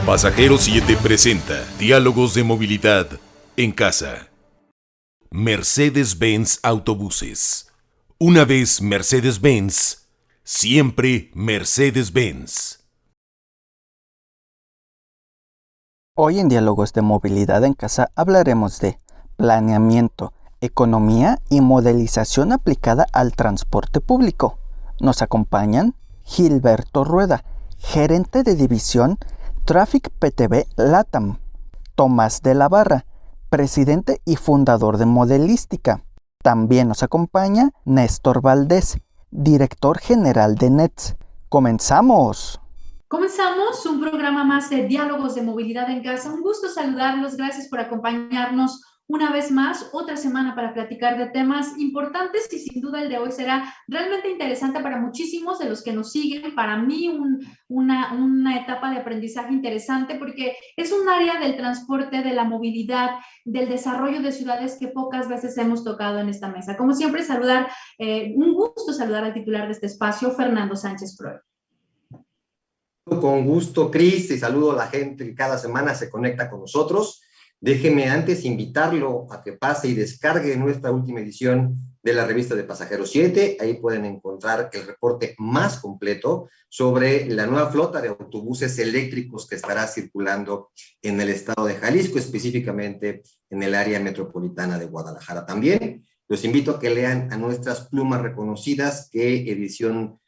Pasajero 7 presenta Diálogos de Movilidad en Casa. Mercedes-Benz Autobuses. Una vez Mercedes-Benz, siempre Mercedes-Benz. Hoy en Diálogos de Movilidad en Casa hablaremos de planeamiento, economía y modelización aplicada al transporte público. Nos acompañan Gilberto Rueda, gerente de división Traffic PTV LATAM; Tomás de la Barra, presidente y fundador de Modelística. También nos acompaña Néstor Valdés, director general de NETS. ¡Comenzamos! Comenzamos un programa más de Diálogos de Movilidad en Casa. Un gusto saludarlos. Gracias por acompañarnos una vez más, otra semana para platicar de temas importantes y sin duda el de hoy será realmente interesante para muchísimos de los que nos siguen. Para mí una etapa de aprendizaje interesante porque es un área del transporte, de la movilidad, del desarrollo de ciudades que pocas veces hemos tocado en esta mesa. Como siempre, un gusto saludar al titular de este espacio, Fernando Sánchez Freud. Con gusto, Cris, y saludo a la gente que cada semana se conecta con nosotros. Déjeme antes invitarlo a que pase y descargue nuestra última edición de la revista de Pasajero 7. Ahí pueden encontrar el reporte más completo sobre la nueva flota de autobuses eléctricos que estará circulando en el estado de Jalisco, específicamente en el área metropolitana de Guadalajara. También los invito a que lean a nuestras plumas reconocidas que edición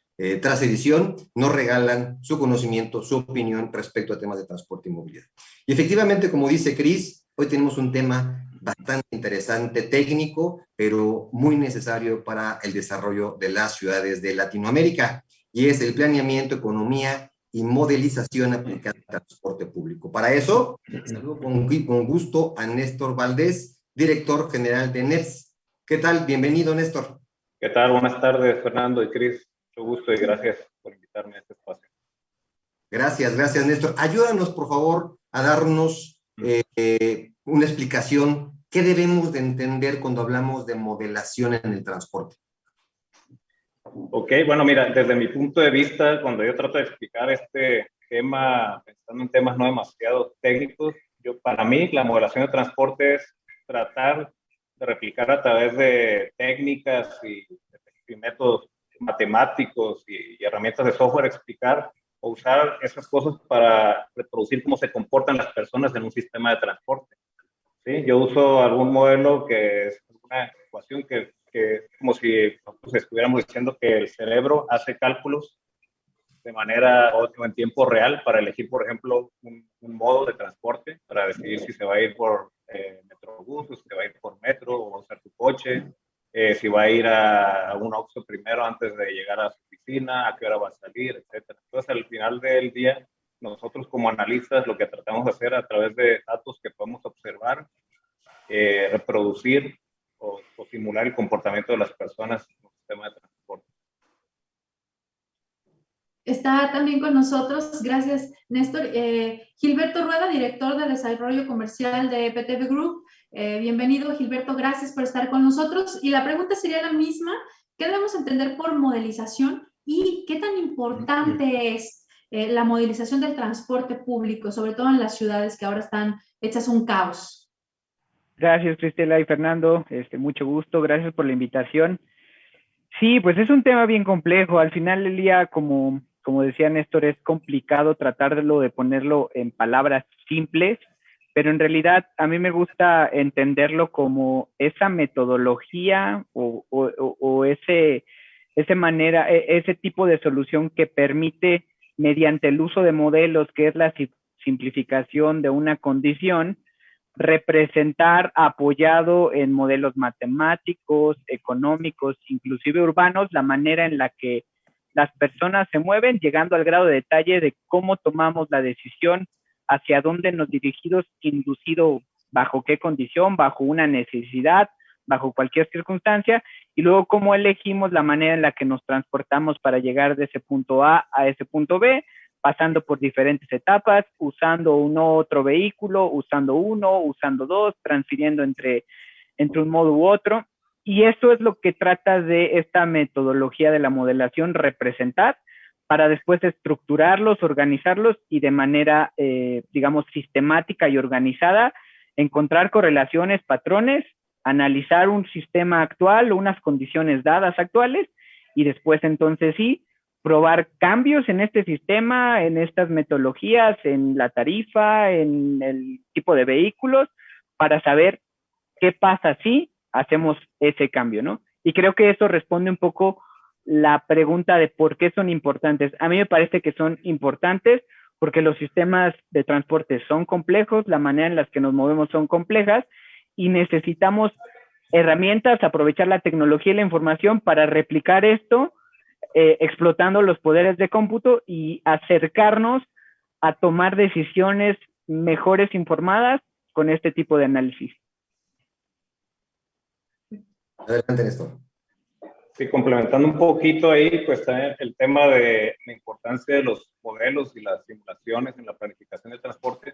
tras edición nos regalan su conocimiento, su opinión respecto a temas de transporte y movilidad. Y efectivamente, como dice Cris, hoy tenemos un tema bastante interesante, técnico, pero muy necesario para el desarrollo de las ciudades de Latinoamérica, y es el planeamiento, economía y modelización aplicada al transporte público. Para eso, saludo con gusto a Néstor Valdés, director general de NETS. ¿Qué tal? Bienvenido, Néstor. ¿Qué tal? Buenas tardes, Fernando y Cris. Mucho gusto y gracias por invitarme a este espacio. Gracias, Néstor. Ayúdanos, por favor, a darnos una explicación. ¿Qué debemos de entender cuando hablamos de modelación en el transporte? Ok, bueno, mira, desde mi punto de vista, cuando yo trato de explicar este tema, pensando en temas no demasiado técnicos, para mí la modelación de transporte es tratar de replicar a través de técnicas y métodos matemáticos y herramientas de software, explicar o usar esas cosas para reproducir cómo se comportan las personas en un sistema de transporte. ¿Sí? Yo uso algún modelo que es una ecuación que es como si nosotros estuviéramos diciendo que el cerebro hace cálculos de manera o en tiempo real para elegir, por ejemplo, un modo de transporte, para decidir si se va a ir por metrobús, o si se va a ir por metro, o va a usar tu coche, si va a ir a un Oxxo primero antes de llegar a su oficina, a qué hora va a salir, etc. Entonces, al final del día, nosotros como analistas lo que tratamos de hacer a través de datos que podemos observar, reproducir o simular el comportamiento de las personas en un sistema de transporte. Está también con nosotros, gracias Néstor, Gilberto Rueda, director de Desarrollo Comercial de PTV Group. Bienvenido, Gilberto, gracias por estar con nosotros. Y la pregunta sería la misma: ¿qué debemos entender por modelización y qué tan importante es la modelización del transporte público, sobre todo en las ciudades que ahora están hechas un caos? Gracias, Cristela y Fernando, mucho gusto, gracias por la invitación. Sí, pues es un tema bien complejo. Al final del día, como decía Néstor, es complicado tratarlo de ponerlo en palabras simples, pero en realidad a mí me gusta entenderlo como esa metodología o ese tipo de solución que permite, mediante el uso de modelos, que es la simplificación de una condición, representar, apoyado en modelos matemáticos, económicos, inclusive urbanos, la manera en la que las personas se mueven, llegando al grado de detalle de cómo tomamos la decisión, hacia dónde nos dirigimos, inducido bajo qué condición, bajo una necesidad, bajo cualquier circunstancia, y luego cómo elegimos la manera en la que nos transportamos para llegar de ese punto A a ese punto B, pasando por diferentes etapas, usando otro vehículo, usando uno, usando dos, transfiriendo entre un modo u otro. Y eso es lo que trata de esta metodología de la modelación, representar para después estructurarlos, organizarlos y de manera, digamos, sistemática y organizada, encontrar correlaciones, patrones, analizar un sistema actual o unas condiciones dadas actuales y después entonces sí, probar cambios en este sistema, en estas metodologías, en la tarifa, en el tipo de vehículos, para saber qué pasa si hacemos ese cambio, ¿no? Y creo que eso responde un poco la pregunta de por qué son importantes. A mí me parece que son importantes porque los sistemas de transporte son complejos, la manera en la que nos movemos son complejas y necesitamos herramientas, aprovechar la tecnología y la información para replicar esto, explotando los poderes de cómputo y acercarnos a tomar decisiones mejores informadas con este tipo de análisis. Adelante, Néstor. Sí, complementando un poquito ahí, pues está el tema de la importancia de los modelos y las simulaciones en la planificación del transporte,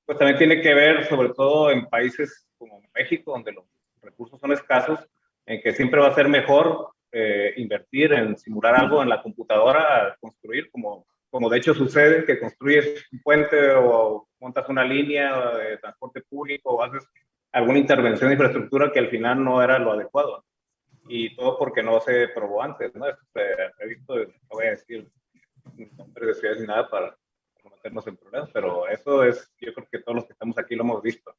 pues también tiene que ver, sobre todo en países como México, donde los recursos son escasos, en que siempre va a ser mejor invertir en simular algo en la computadora a construir, como de hecho sucede, que construyes un puente o montas una línea de transporte público o haces alguna intervención de infraestructura que al final no era lo adecuado. Y todo porque no se probó antes, ¿no? Esto he visto, no voy a decir nombres de ciudades ni nada para no meternos en problemas, pero eso es, yo creo que todos los que estamos aquí lo hemos visto.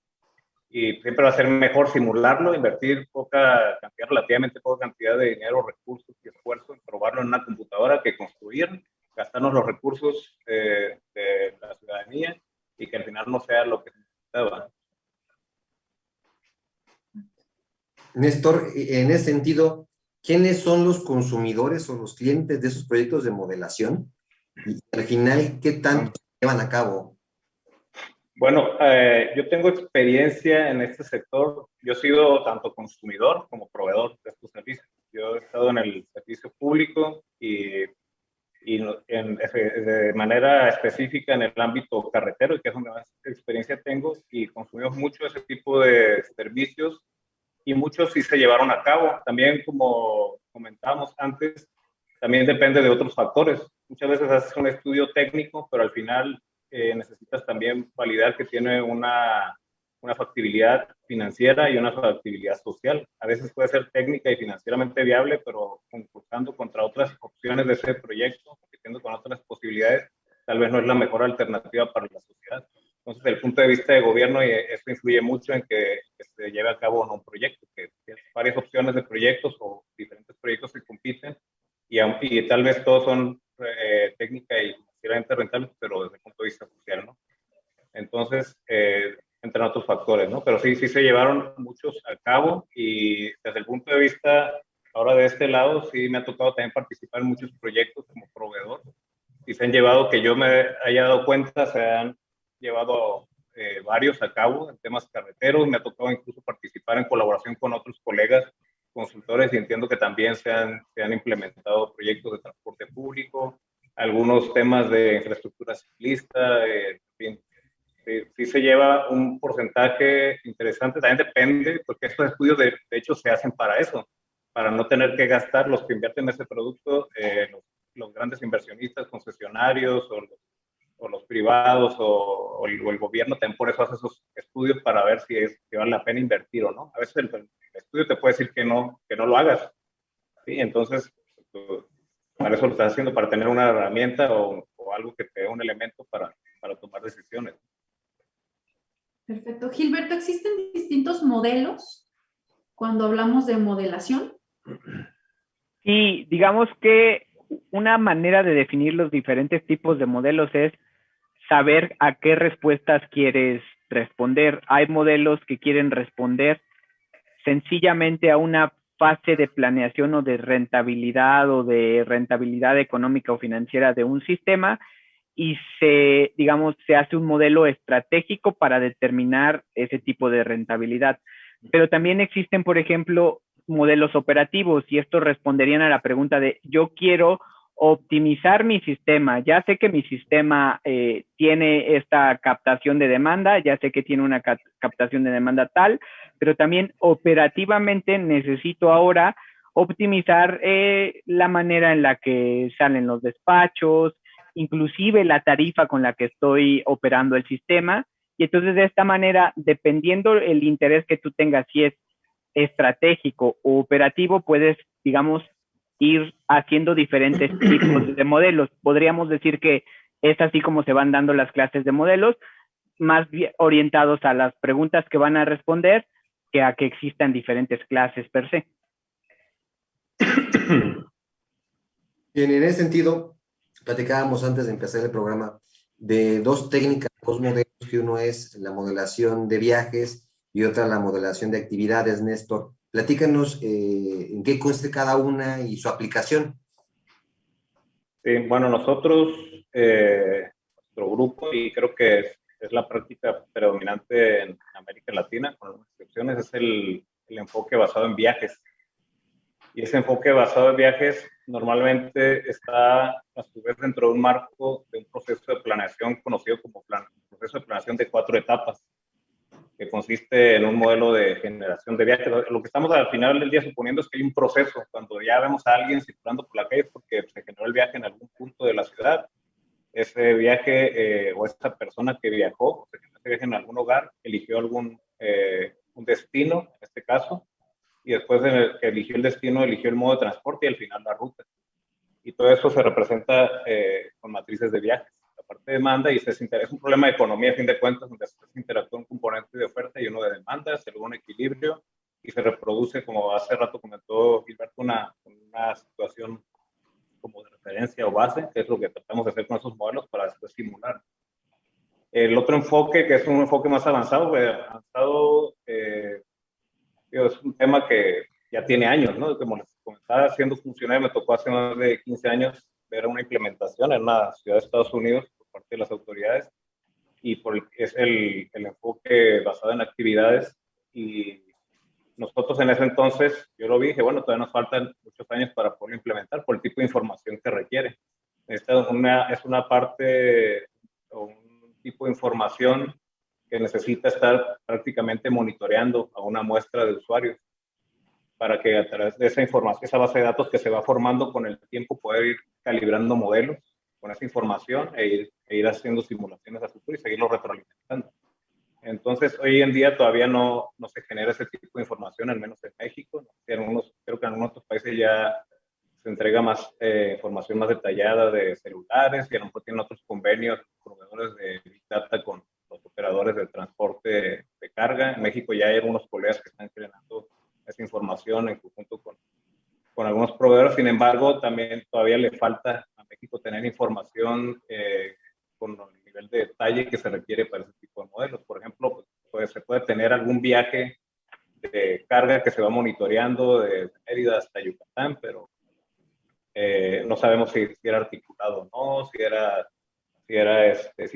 Y siempre va a ser mejor simularlo, invertir poca cantidad, relativamente poca cantidad de dinero, recursos y esfuerzo en probarlo en una computadora que construir, gastarnos los recursos de la ciudadanía y que al final no sea lo que se necesitaba. Néstor, en ese sentido, ¿quiénes son los consumidores o los clientes de esos proyectos de modelación? Y al final, ¿qué tanto se llevan a cabo? Bueno, yo tengo experiencia en este sector. Yo he sido tanto consumidor como proveedor de estos servicios. Yo he estado en el servicio público y de manera específica en el ámbito carretero, que es donde más experiencia tengo, y consumimos mucho ese tipo de servicios y muchos sí se llevaron a cabo. También, como comentábamos antes, también depende de otros factores. Muchas veces haces un estudio técnico, pero al final necesitas también validar que tiene una factibilidad financiera y una factibilidad social. A veces puede ser técnica y financieramente viable, pero concursando contra otras opciones de ese proyecto, compitiendo con otras posibilidades, tal vez no es la mejor alternativa para la sociedad. Entonces, desde el punto de vista de gobierno, esto influye mucho en que se lleve a cabo un proyecto, que tiene varias opciones de proyectos o diferentes proyectos que compiten, y tal vez todos son técnica y financieramente rentables, pero desde el punto de vista social, ¿no? Entonces, entran otros factores, ¿no? Pero sí se llevaron muchos a cabo, y desde el punto de vista ahora de este lado, sí me ha tocado también participar en muchos proyectos como proveedor, y se han llevado, que yo me haya dado cuenta, se han llevado varios a cabo en temas carreteros. Me ha tocado incluso participar en colaboración con otros colegas consultores, y entiendo que también se han implementado proyectos de transporte público, algunos temas de infraestructura ciclista, en fin. Sí se lleva un porcentaje interesante, también depende, porque estos estudios de hecho se hacen para eso, para no tener que gastar los que invierten en ese producto, los grandes inversionistas, concesionarios o los privados o el gobierno, también por eso hace esos estudios para ver si vale la pena invertir o no. A veces el estudio te puede decir que no lo hagas, ¿sí? Entonces, para eso lo estás haciendo, para tener una herramienta o algo que te dé un elemento para tomar decisiones. Perfecto. Gilberto, ¿existen distintos modelos cuando hablamos de modelación? Sí, digamos que una manera de definir los diferentes tipos de modelos es saber a qué respuestas quieres responder. Hay modelos que quieren responder sencillamente a una fase de planeación o de rentabilidad económica o financiera de un sistema, y se hace un modelo estratégico para determinar ese tipo de rentabilidad. Pero también existen, por ejemplo, modelos operativos, y estos responderían a la pregunta de: yo quiero optimizar mi sistema, ya sé que mi sistema tiene esta captación de demanda, ya sé que tiene una captación de demanda tal, pero también operativamente necesito ahora optimizar la manera en la que salen los despachos, inclusive la tarifa con la que estoy operando el sistema. Y entonces de esta manera, dependiendo el interés que tú tengas, si es estratégico o operativo, puedes, digamos, ir haciendo diferentes tipos de modelos. Podríamos decir que es así como se van dando las clases de modelos, más bien orientados a las preguntas que van a responder que a que existan diferentes clases per se. Bien, en ese sentido, platicábamos antes de empezar el programa de dos técnicas, dos modelos, que uno es la modelación de viajes y otra la modelación de actividades. Néstor, platícanos en qué consiste cada una y su aplicación. Sí, bueno, nosotros, nuestro grupo, y creo que es la práctica predominante en América Latina, con algunas excepciones, es el enfoque basado en viajes. Y ese enfoque basado en viajes normalmente está a su vez dentro de un marco de un proceso de planeación conocido como proceso de planeación de 4 etapas, que consiste en un modelo de generación de viajes. Lo que estamos al final del día suponiendo es que hay un proceso. Cuando ya vemos a alguien circulando por la calle porque se generó el viaje en algún punto de la ciudad, ese viaje o esa persona que viajó, se generó ese viaje en algún lugar, eligió un destino, en este caso, y después de que eligió el destino, eligió el modo de transporte y al final la ruta. Y todo eso se representa con matrices de viajes. La parte de demanda, y es un problema de economía, a fin de cuentas, donde se interactúa un componente de oferta y uno de demanda, se logra un equilibrio y se reproduce, como hace rato comentó Gilberto, una situación como de referencia o base, que es lo que tratamos de hacer con esos modelos para después simular. El otro enfoque, que es un enfoque más avanzado, es un tema que ya tiene años, ¿no? Como les comentaba, siendo funcionario, me tocó hace más de 15 años ver una implementación en una ciudad de Estados Unidos por parte de las autoridades, y es el enfoque basado en actividades. Y nosotros en ese entonces, yo lo vi y dije, bueno, todavía nos faltan muchos años para poderlo implementar por el tipo de información que requiere. Esta es una parte o un tipo de información que necesita estar prácticamente monitoreando a una muestra de usuarios para que a través de esa información, esa base de datos que se va formando con el tiempo, poder ir calibrando modelos con esa información e ir haciendo simulaciones a futuro y seguirlo retroalimentando. Entonces, hoy en día todavía no se genera ese tipo de información, al menos en México. Creo que en algunos otros países ya se entrega más información más detallada de celulares, y a lo mejor tienen otros convenios, proveedores de Big Data con los operadores del transporte de carga. En México ya hay algunos colegas que están generando esa información en conjunto con algunos proveedores. Sin embargo, también todavía le falta a México tener información con el nivel de detalle que se requiere para ese tipo de modelos. Por ejemplo, pues se puede tener algún viaje de carga que se va monitoreando de Mérida hasta Yucatán, pero no sabemos si era articulado o no, si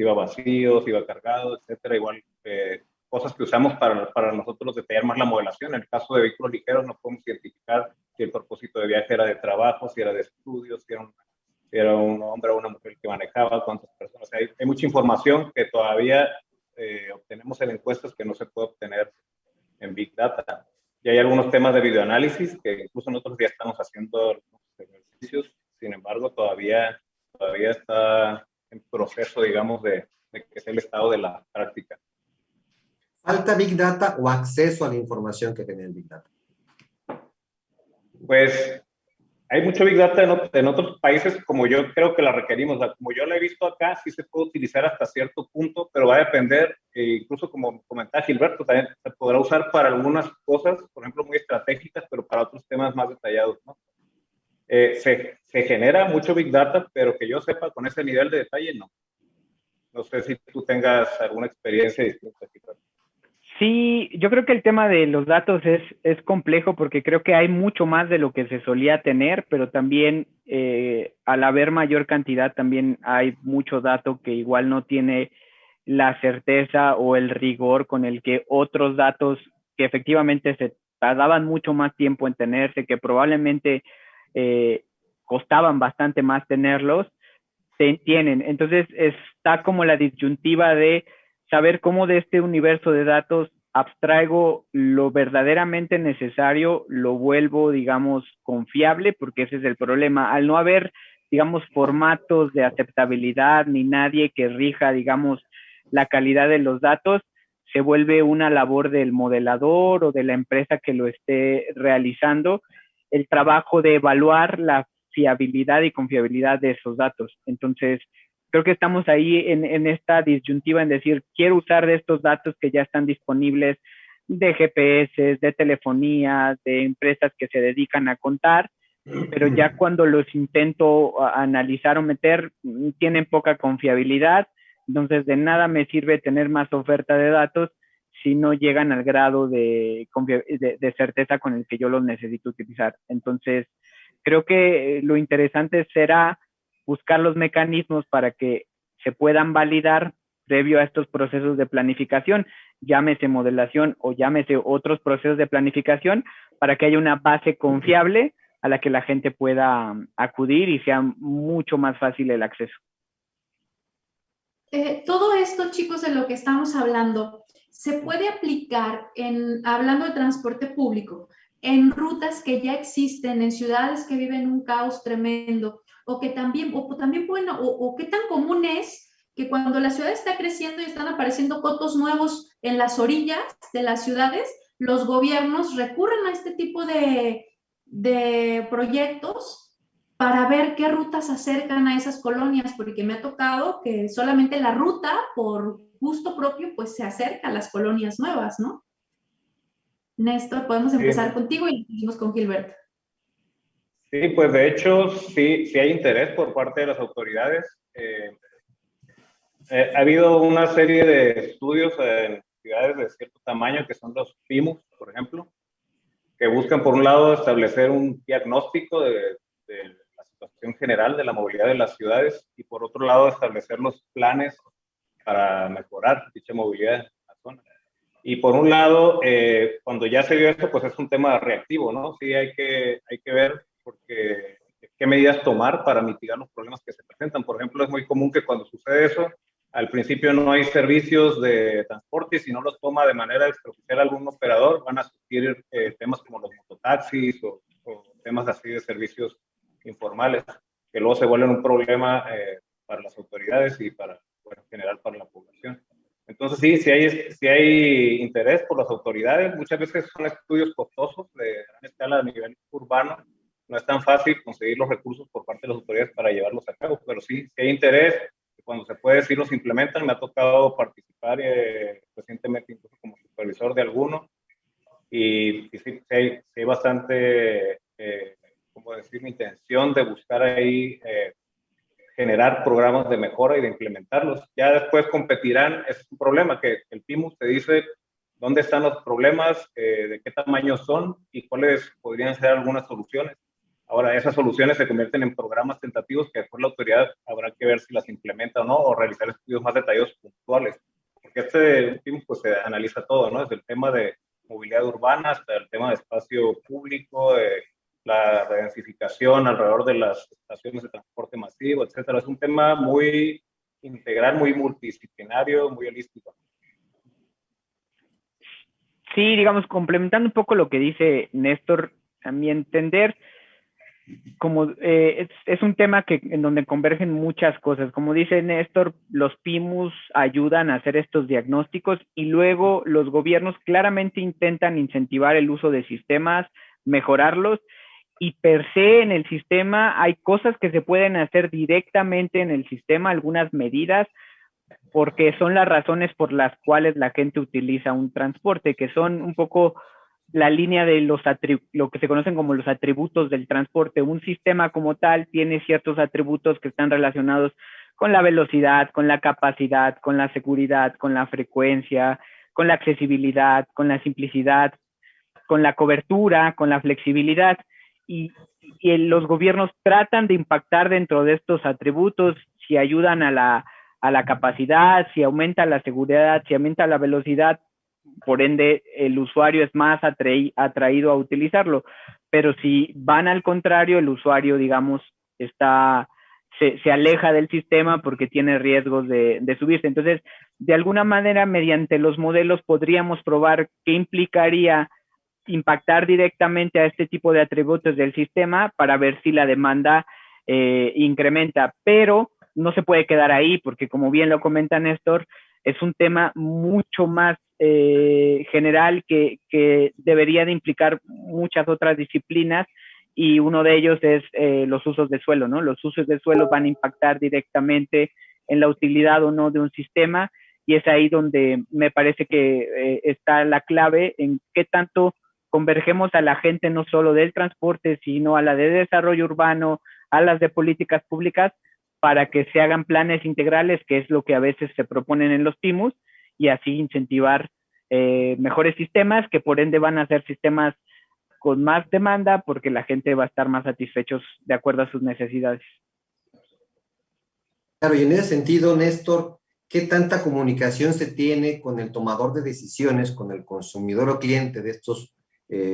iba vacío, si iba cargado, etcétera. Igual cosas que usamos para nosotros detallar más la modelación. En el caso de vehículos ligeros no podemos identificar si el propósito de viaje era de trabajo, si era de estudios, si era un hombre o una mujer que manejaba, cuántas personas. Hay mucha información que todavía obtenemos en encuestas que no se puede obtener en Big Data. Y hay algunos temas de videoanálisis que incluso nosotros ya estamos haciendo algunos ejercicios. Sin embargo, todavía está en proceso, digamos, de que sea el estado de la práctica. ¿Falta Big Data o acceso a la información que tenía el Big Data? Pues hay mucho Big Data en otros países, como yo creo que la requerimos. Como yo la he visto acá, sí se puede utilizar hasta cierto punto, pero va a depender, incluso como comentaba Gilberto, también se podrá usar para algunas cosas, por ejemplo, muy estratégicas, pero para otros temas más detallados, ¿no? Se genera mucho Big Data, pero que yo sepa, con ese nivel de detalle, no. No sé si tú tengas alguna experiencia distinta, Gilberto. Sí, yo creo que el tema de los datos es complejo porque creo que hay mucho más de lo que se solía tener, pero también al haber mayor cantidad también hay mucho dato que igual no tiene la certeza o el rigor con el que otros datos que efectivamente se tardaban mucho más tiempo en tenerse, que probablemente costaban bastante más tenerlos, tienen. Entonces está como la disyuntiva de saber cómo de este universo de datos abstraigo lo verdaderamente necesario, lo vuelvo, digamos, confiable, porque ese es el problema. Al no haber, digamos, formatos de aceptabilidad ni nadie que rija, digamos, la calidad de los datos, se vuelve una labor del modelador o de la empresa que lo esté realizando el trabajo de evaluar la fiabilidad y confiabilidad de esos datos. Entonces, creo que estamos ahí en esta disyuntiva en decir, quiero usar de estos datos que ya están disponibles de GPS, de telefonía, de empresas que se dedican a contar, pero ya cuando los intento analizar o meter, tienen poca confiabilidad. Entonces, de nada me sirve tener más oferta de datos si no llegan al grado de certeza con el que yo los necesito utilizar. Entonces, creo que lo interesante será buscar los mecanismos para que se puedan validar previo a estos procesos de planificación, llámese modelación o llámese otros procesos de planificación, para que haya una base confiable a la que la gente pueda acudir y sea mucho más fácil el acceso. Todo esto, chicos, de lo que estamos hablando, se puede aplicar hablando de transporte público, en rutas que ya existen, en ciudades que viven un caos tremendo, o qué tan común es que cuando la ciudad está creciendo y están apareciendo cotos nuevos en las orillas de las ciudades, los gobiernos recurren a este tipo de proyectos para ver qué rutas acercan a esas colonias, porque me ha tocado que solamente la ruta, por gusto propio, pues se acerca a las colonias nuevas, ¿no? Néstor, podemos empezar contigo y seguimos con Gilberto. Sí, pues de hecho, sí hay interés por parte de las autoridades. Ha habido una serie de estudios en ciudades de cierto tamaño, que son los PIMUS, por ejemplo, que buscan, por un lado, establecer un diagnóstico de la situación general de la movilidad de las ciudades y, por otro lado, establecer los planes para mejorar dicha movilidad en la zona. Y por un lado, cuando ya se vio esto, pues es un tema reactivo, ¿no? Sí, hay que ver qué medidas tomar para mitigar los problemas que se presentan. Por ejemplo, es muy común que cuando sucede eso, al principio no hay servicios de transporte y si no los toma de manera extraoficial algún operador, van a surgir temas como los mototaxis o temas así de servicios informales, que luego se vuelven un problema para las autoridades y en general para la población. Entonces sí hay interés por las autoridades. Muchas veces son estudios costosos de gran escala a nivel urbano. No es tan fácil conseguir los recursos por parte de las autoridades para llevarlos a cabo, pero sí hay interés. Cuando se puede, sí los implementan. Me ha tocado participar recientemente incluso como supervisor de alguno. Y sí hay bastante, ¿cómo decir?, mi intención de buscar ahí generar programas de mejora y de implementarlos. Ya después competirán, ese es un problema, que el PIMUS te dice dónde están los problemas, de qué tamaño son y cuáles podrían ser algunas soluciones. Ahora, esas soluciones se convierten en programas tentativos que después la autoridad habrá que ver si las implementa o no, o realizar estudios más detallados puntuales. Porque este PIMUS pues se analiza todo, ¿no? Desde el tema de movilidad urbana hasta el tema de espacio público, la redensificación alrededor de las estaciones de transporte masivo, etcétera. Es un tema muy integral, muy multidisciplinario, muy holístico. Sí, digamos, complementando un poco lo que dice Néstor, a mi entender, como es un tema en donde convergen muchas cosas. Como dice Néstor, los PIMUS ayudan a hacer estos diagnósticos y luego los gobiernos claramente intentan incentivar el uso de sistemas, mejorarlos, y per se en el sistema hay cosas que se pueden hacer directamente en el sistema, algunas medidas, porque son las razones por las cuales la gente utiliza un transporte, que son un poco la línea de lo que se conocen como los atributos del transporte. Un sistema como tal tiene ciertos atributos que están relacionados con la velocidad, con la capacidad, con la seguridad, con la frecuencia, con la accesibilidad, con la simplicidad, con la cobertura, con la flexibilidad. Y los gobiernos tratan de impactar dentro de estos atributos, si ayudan a la capacidad, si aumenta la seguridad, si aumenta la velocidad, por ende el usuario es más atraído a utilizarlo. Pero si van al contrario, el usuario, digamos, está se aleja del sistema porque tiene riesgos de subirse. Entonces, de alguna manera, mediante los modelos podríamos probar qué implicaría impactar directamente a este tipo de atributos del sistema para ver si la demanda incrementa, pero no se puede quedar ahí porque, como bien lo comenta Néstor, es un tema mucho más general que debería de implicar muchas otras disciplinas, y uno de ellos es los usos de suelo, ¿no? Los usos de suelo van a impactar directamente en la utilidad o no de un sistema, y es ahí donde me parece que está la clave en qué tanto convergemos a la gente, no solo del transporte, sino a la de desarrollo urbano, a las de políticas públicas, para que se hagan planes integrales, que es lo que a veces se proponen en los PIMUS, y así incentivar mejores sistemas, que por ende van a ser sistemas con más demanda, porque la gente va a estar más satisfechos de acuerdo a sus necesidades. Claro, y en ese sentido, Néstor, ¿qué tanta comunicación se tiene con el tomador de decisiones, con el consumidor o cliente de estos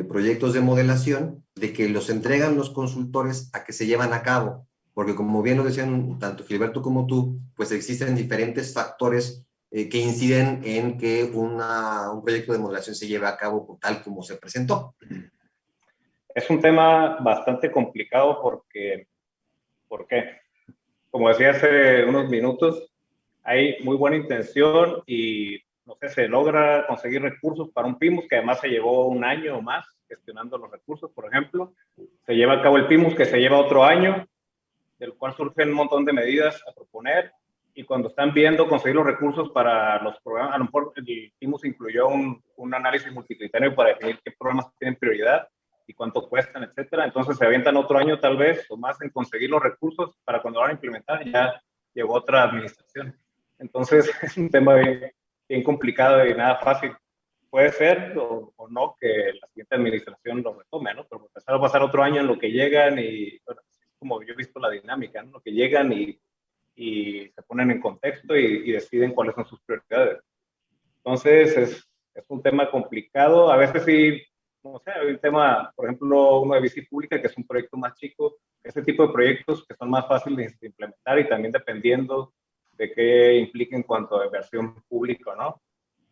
proyectos de modelación, de que los entregan los consultores a que se llevan a cabo? Porque como bien lo decían tanto Gilberto como tú, pues existen diferentes factores que inciden en que un proyecto de modelación se lleve a cabo tal como se presentó. Es un tema bastante complicado porque, ¿por qué? Como decía hace unos minutos, hay muy buena intención y, no sé, se logra conseguir recursos para un PIMUS, que además se llevó un año o más gestionando los recursos, por ejemplo. Se lleva a cabo el PIMUS, que se lleva otro año, del cual surgen un montón de medidas a proponer, y cuando están viendo conseguir los recursos para los programas, a lo mejor el PIMUS incluyó un análisis multicriterio para definir qué programas tienen prioridad y cuánto cuestan, etcétera. Entonces se avientan otro año tal vez o más en conseguir los recursos para cuando van a implementar ya llegó otra administración. Entonces es un tema bien complicado y nada fácil. Puede ser o no que la siguiente administración lo retome, ¿no? Pero empezar a pasar otro año en lo que llegan y, bueno, como yo he visto la dinámica, ¿no? Lo que llegan y se ponen en contexto y deciden cuáles son sus prioridades. Entonces es un tema complicado. A veces sí, no sé, hay un tema, por ejemplo, uno de bici pública, que es un proyecto más chico, ese tipo de proyectos que son más fáciles de implementar y también dependiendo de qué implica en cuanto a inversión pública, ¿no?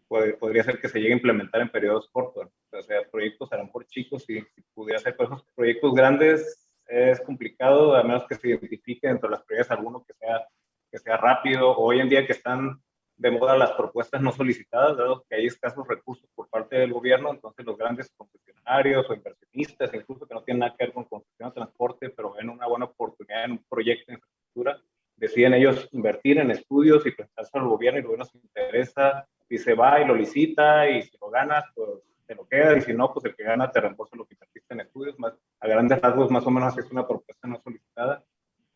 Podría ser que se llegue a implementar en periodos cortos. O sea, proyectos serán por chicos y si pudiera ser por esos proyectos grandes es complicado, a menos que se identifique dentro de las prioridades alguno que sea rápido. Hoy en día que están de moda las propuestas no solicitadas, dado que hay escasos recursos por parte del gobierno, entonces los grandes concesionarios o inversionistas, incluso que no tienen nada que ver con construcción de transporte, pero ven una buena oportunidad en un proyecto de infraestructura, deciden ellos invertir en estudios y presentarse al gobierno, y el gobierno se interesa, si se va y lo licita, y si lo ganas, pues te lo queda, y si no, pues el que gana te reembolsa lo que invertiste en estudios. Más, a grandes rasgos, más o menos es una propuesta no solicitada.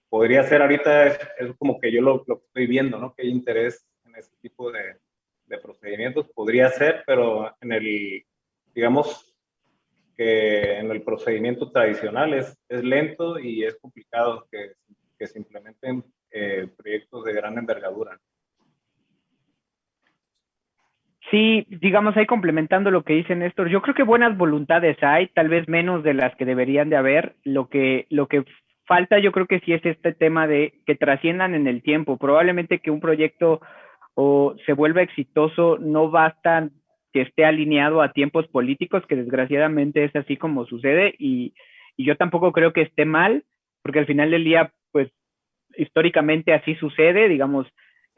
Podría ser ahorita, es como que yo lo que estoy viendo, ¿no? Que hay interés en ese tipo de procedimientos, podría ser, pero en el, digamos, que en el procedimiento tradicional es lento y es complicado que se implementen proyectos de gran envergadura. Sí, digamos, ahí complementando lo que dice Néstor, yo creo que buenas voluntades hay, tal vez menos de las que deberían de haber. Lo que falta, yo creo que sí es este tema de que trasciendan en el tiempo. Probablemente que un proyecto o se vuelva exitoso no basta que esté alineado a tiempos políticos, que desgraciadamente es así como sucede, y yo tampoco creo que esté mal, porque al final del día, pues, históricamente así sucede, digamos,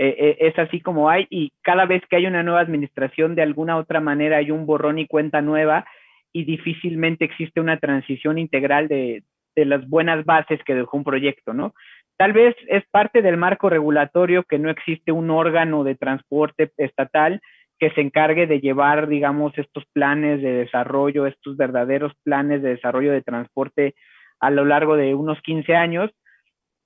es así como hay, y cada vez que hay una nueva administración, de alguna otra manera hay un borrón y cuenta nueva, y difícilmente existe una transición integral de las buenas bases que dejó un proyecto, ¿no? Tal vez es parte del marco regulatorio que no existe un órgano de transporte estatal que se encargue de llevar, digamos, estos planes de desarrollo, estos verdaderos planes de desarrollo de transporte a lo largo de unos 15 años,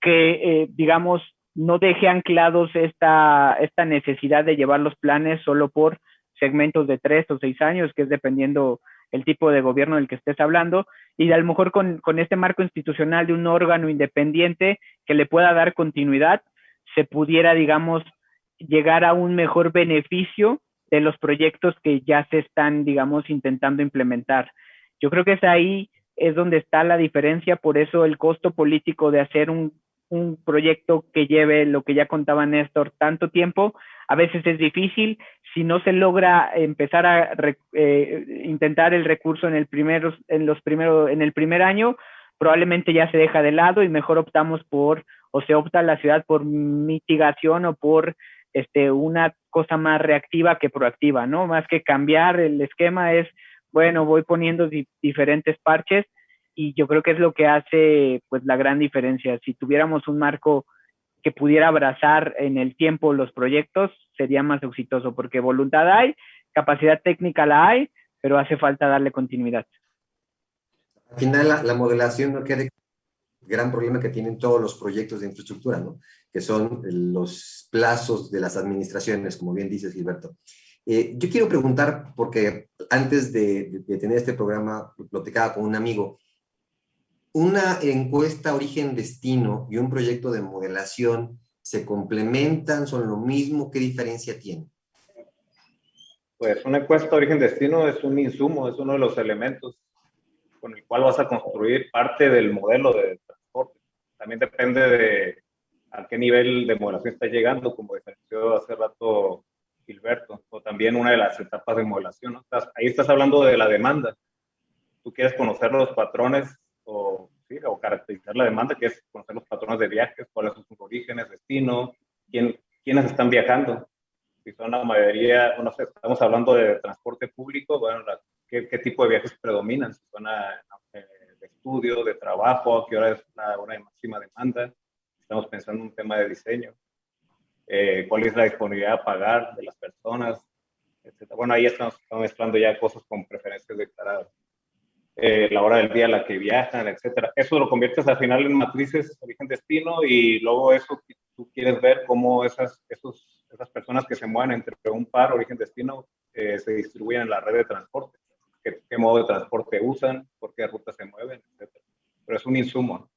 que, digamos, no deje anclados esta necesidad de llevar los planes solo por segmentos de 3 o 6 años, que es dependiendo el tipo de gobierno del que estés hablando, y a lo mejor con este marco institucional de un órgano independiente que le pueda dar continuidad, se pudiera, digamos, llegar a un mejor beneficio de los proyectos que ya se están, digamos, intentando implementar. Yo creo que es ahí es donde está la diferencia, por eso el costo político de hacer un un proyecto que lleve lo que ya contaba Néstor tanto tiempo, a veces es difícil. Si no se logra empezar a intentar el recurso en el primer año, probablemente ya se deja de lado y mejor optamos o se opta la ciudad por mitigación o por una cosa más reactiva que proactiva, ¿no? Más que cambiar el esquema es, bueno, voy poniendo diferentes parches, y yo creo que es lo que hace pues la gran diferencia. Si tuviéramos un marco que pudiera abrazar en el tiempo los proyectos, sería más exitoso, porque voluntad hay, capacidad técnica la hay, pero hace falta darle continuidad. Al final, la modelación no queda el gran problema que tienen todos los proyectos de infraestructura, ¿no? Que son los plazos de las administraciones, como bien dices, Gilberto. Yo quiero preguntar, porque antes de tener este programa, platicaba con un amigo, ¿una encuesta origen-destino y un proyecto de modelación se complementan, son lo mismo? ¿Qué diferencia tienen? Pues una encuesta origen-destino es un insumo, es uno de los elementos con el cual vas a construir parte del modelo de transporte. También depende de a qué nivel de modelación estás llegando, como diferenció hace rato Gilberto, o también una de las etapas de modelación, ¿no? Ahí estás hablando de la demanda. Tú quieres conocer los patrones o caracterizar la demanda, que es conocer los patrones de viajes, cuáles son sus orígenes, destino, quiénes están viajando. Si son la mayoría, no sé, estamos hablando de transporte público, bueno, ¿qué tipo de viajes predominan? Si son de estudio, de trabajo, a qué hora es la hora de máxima demanda. Estamos pensando en un tema de diseño. ¿Cuál es la disponibilidad a pagar de las personas? Etcétera. Bueno, ahí estamos mezclando ya cosas con preferencias declaradas. La hora del día a la que viajan, etcétera. Eso lo conviertes al final en matrices origen-destino, y luego eso tú quieres ver cómo esas personas que se mueven entre un par origen-destino se distribuyen en la red de transporte. ¿Qué modo de transporte usan? ¿Por qué rutas se mueven? Etcétera. Pero es un insumo.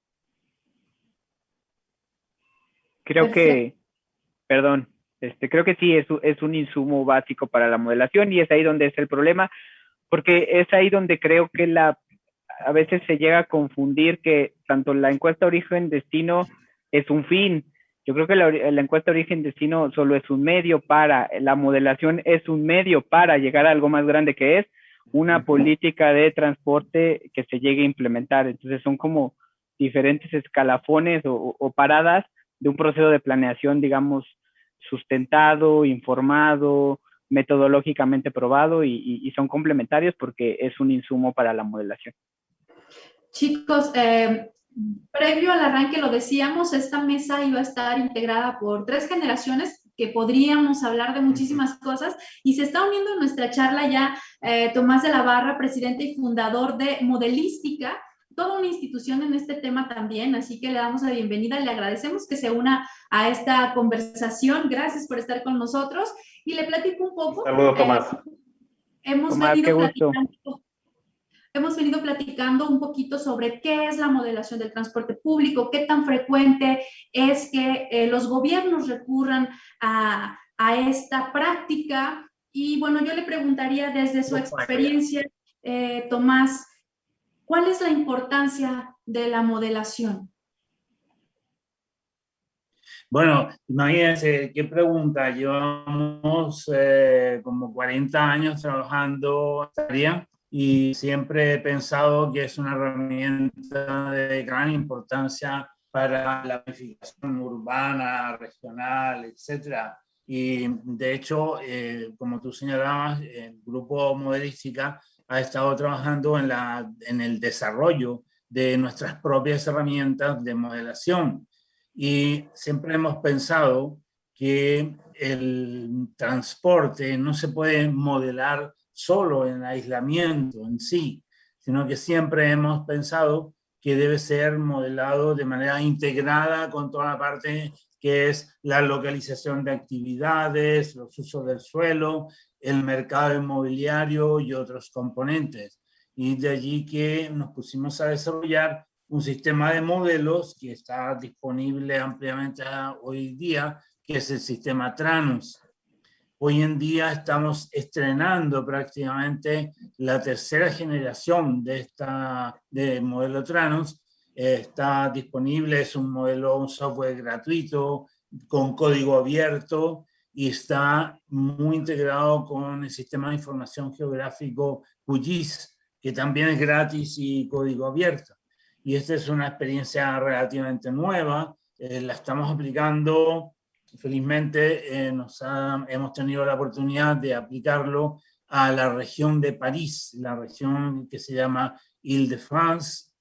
Creo que sí, es un insumo básico para la modelación, y es ahí donde es el problema, porque es ahí donde creo que a veces se llega a confundir que tanto la encuesta origen-destino es un fin. Yo creo que la encuesta origen-destino solo es un medio la modelación es un medio para llegar a algo más grande, que es una política de transporte que se llegue a implementar. Entonces son como diferentes escalafones o paradas de un proceso de planeación, digamos, sustentado, informado, metodológicamente probado, y son complementarios porque es un insumo para la modelación. Chicos, previo al arranque lo decíamos, esta mesa iba a estar integrada por 3 generaciones que podríamos hablar de muchísimas cosas, y se está uniendo en nuestra charla ya Tomás de la Barra, presidente y fundador de Modelística, toda una institución en este tema también, así que le damos la bienvenida, le agradecemos que se una a esta conversación. Gracias por estar con nosotros, y le platico un poco. Saludos, Tomás. Hemos venido platicando un poquito sobre qué es la modelación del transporte público, qué tan frecuente es que los gobiernos recurran a esta práctica. Y bueno, yo le preguntaría desde su experiencia, Tomás, ¿cuál es la importancia de la modelación? Bueno, imagínense qué pregunta. Llevamos como 40 años trabajando en esta área, y siempre he pensado que es una herramienta de gran importancia para la planificación urbana, regional, etcétera. Y de hecho, como tú señalabas, el grupo Modelística ha estado trabajando en el desarrollo de nuestras propias herramientas de modelación. Y siempre hemos pensado que el transporte no se puede modelar solo en aislamiento en sí, sino que siempre hemos pensado que debe ser modelado de manera integrada con toda la parte que es la localización de actividades, los usos del suelo, el mercado inmobiliario y otros componentes. Y de allí que nos pusimos a desarrollar un sistema de modelos que está disponible ampliamente hoy día, que es el sistema Tranus. Hoy en día estamos estrenando prácticamente la tercera generación de modelo Tranus, está disponible, es un modelo, un software gratuito, con código abierto, y está muy integrado con el sistema de información geográfico QGIS, que también es gratis y código abierto. Y esta es una experiencia relativamente nueva, la estamos aplicando, felizmente hemos tenido la oportunidad de aplicarlo a la región de París, la región que se llama Île-de-France,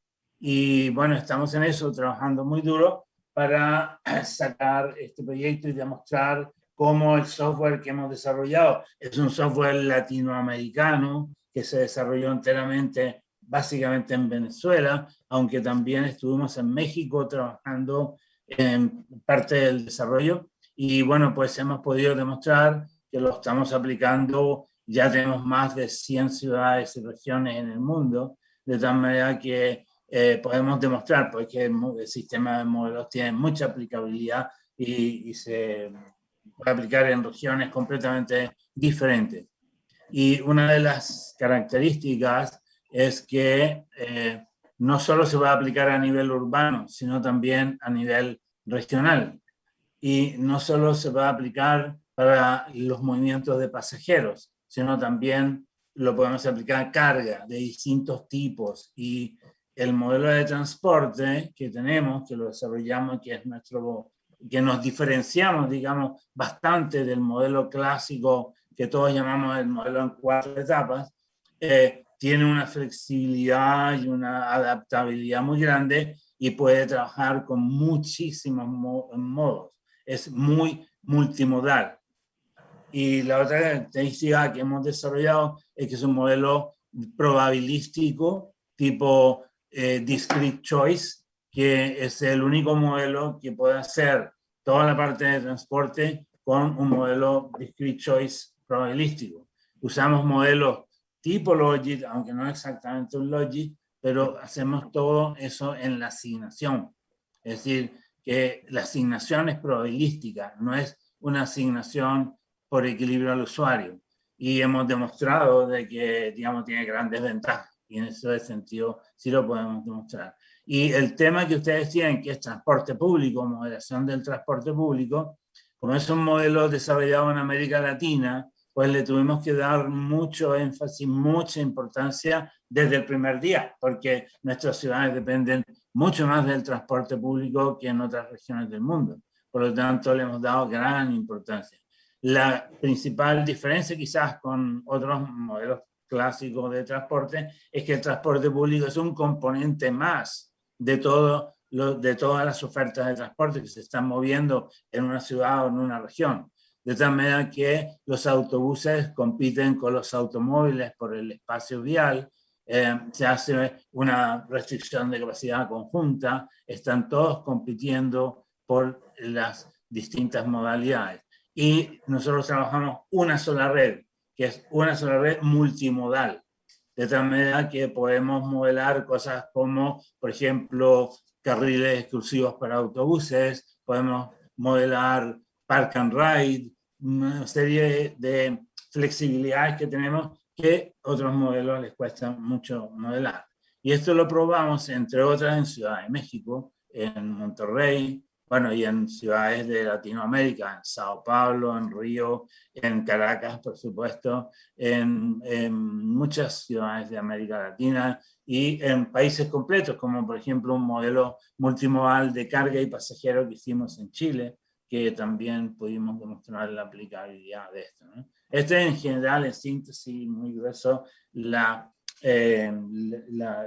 y bueno, estamos en eso, trabajando muy duro para sacar este proyecto y demostrar cómo el software que hemos desarrollado es un software latinoamericano que se desarrolló enteramente, básicamente en Venezuela, aunque también estuvimos en México trabajando en parte del desarrollo. Y bueno, pues hemos podido demostrar que lo estamos aplicando, ya tenemos más de 100 ciudades y regiones en el mundo, de tal manera que podemos demostrar pues, que el sistema de modelos tiene mucha aplicabilidad y se puede aplicar en regiones completamente diferentes. Y una de las características es que no solo se va a aplicar a nivel urbano, sino también a nivel regional. Y no solo se va a aplicar para los movimientos de pasajeros, sino también lo podemos aplicar a carga de distintos tipos. Y el modelo de transporte que tenemos, que lo desarrollamos, que es que nos diferenciamos, digamos, bastante del modelo clásico que todos llamamos el modelo en 4 etapas, tiene una flexibilidad y una adaptabilidad muy grande y puede trabajar con muchísimos modos. Es muy multimodal. Y la otra característica que hemos desarrollado es que es un modelo probabilístico tipo discrete choice, que es el único modelo que puede hacer toda la parte de transporte con un modelo discrete choice probabilístico. Usamos modelos tipo Logit, aunque no exactamente un Logit, pero hacemos todo eso en la asignación. Es decir, que la asignación es probabilística, no es una asignación por equilibrio al usuario. Y hemos demostrado de que, digamos, tiene grandes ventajas. Y en ese sentido sí lo podemos demostrar. Y el tema que ustedes tienen, que es transporte público, moderación del transporte público, como es un modelo desarrollado en América Latina, pues le tuvimos que dar mucho énfasis, mucha importancia desde el primer día, porque nuestras ciudades dependen mucho más del transporte público que en otras regiones del mundo. Por lo tanto, le hemos dado gran importancia. La principal diferencia quizás con otros modelos clásicos de transporte es que el transporte público es un componente más de todas las ofertas de transporte que se están moviendo en una ciudad o en una región. De tal manera que los autobuses compiten con los automóviles por el espacio vial, se hace una restricción de capacidad conjunta, están todos compitiendo por las distintas modalidades. Y nosotros trabajamos una sola red, que es una sola red multimodal, de tal manera que podemos modelar cosas como, por ejemplo, carriles exclusivos para autobuses, podemos modelar park and ride, una serie de flexibilidades que tenemos que otros modelos les cuesta mucho modelar. Y esto lo probamos, entre otras, en Ciudad de México, en Monterrey, bueno, y en ciudades de Latinoamérica, en Sao Paulo, en Río, en Caracas, por supuesto, en muchas ciudades de América Latina y en países completos, como por ejemplo un modelo multimodal de carga y pasajero que hicimos en Chile, que también pudimos demostrar la aplicabilidad de esto, ¿no? Este en general, en síntesis muy grueso, el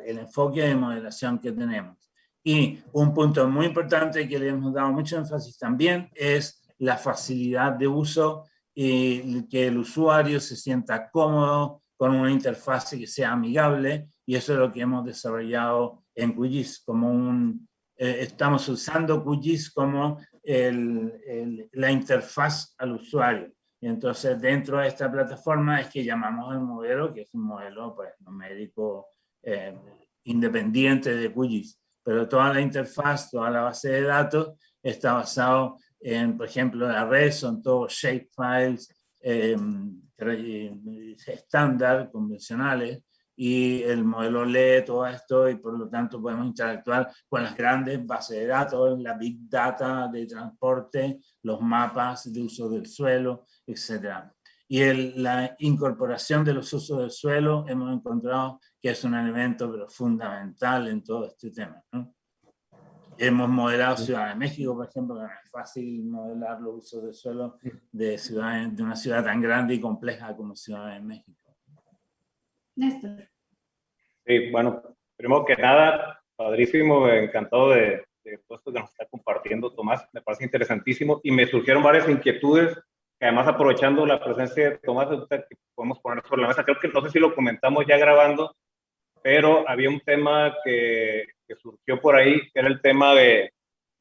enfoque de modelación que tenemos. Y un punto muy importante que le hemos dado mucho énfasis también es la facilidad de uso y que el usuario se sienta cómodo con una interfaz que sea amigable, y eso es lo que hemos desarrollado en QGIS. Estamos usando QGIS como la interfaz al usuario. Y entonces dentro de esta plataforma es que llamamos el modelo, que es un modelo pues, numérico independiente de QGIS. Pero toda la interfaz, toda la base de datos está basado en, por ejemplo, la red, son todos shapefiles estándar, convencionales, y el modelo lee todo esto y por lo tanto podemos interactuar con las grandes bases de datos, la big data de transporte, los mapas de uso del suelo, etc. Y la incorporación de los usos del suelo hemos encontrado que es un elemento pero fundamental en todo este tema, ¿no? Hemos modelado Ciudad de México, por ejemplo, que no es fácil modelar los usos del suelo de una ciudad tan grande y compleja como Ciudad de México. Néstor. Sí, bueno, primero que nada, padrísimo, encantado de todo esto que nos está compartiendo Tomás, me parece interesantísimo y me surgieron varias inquietudes que además aprovechando la presencia de Tomás, que podemos poner sobre la mesa, creo que no sé si lo comentamos ya grabando, pero había un tema que surgió por ahí, que era el tema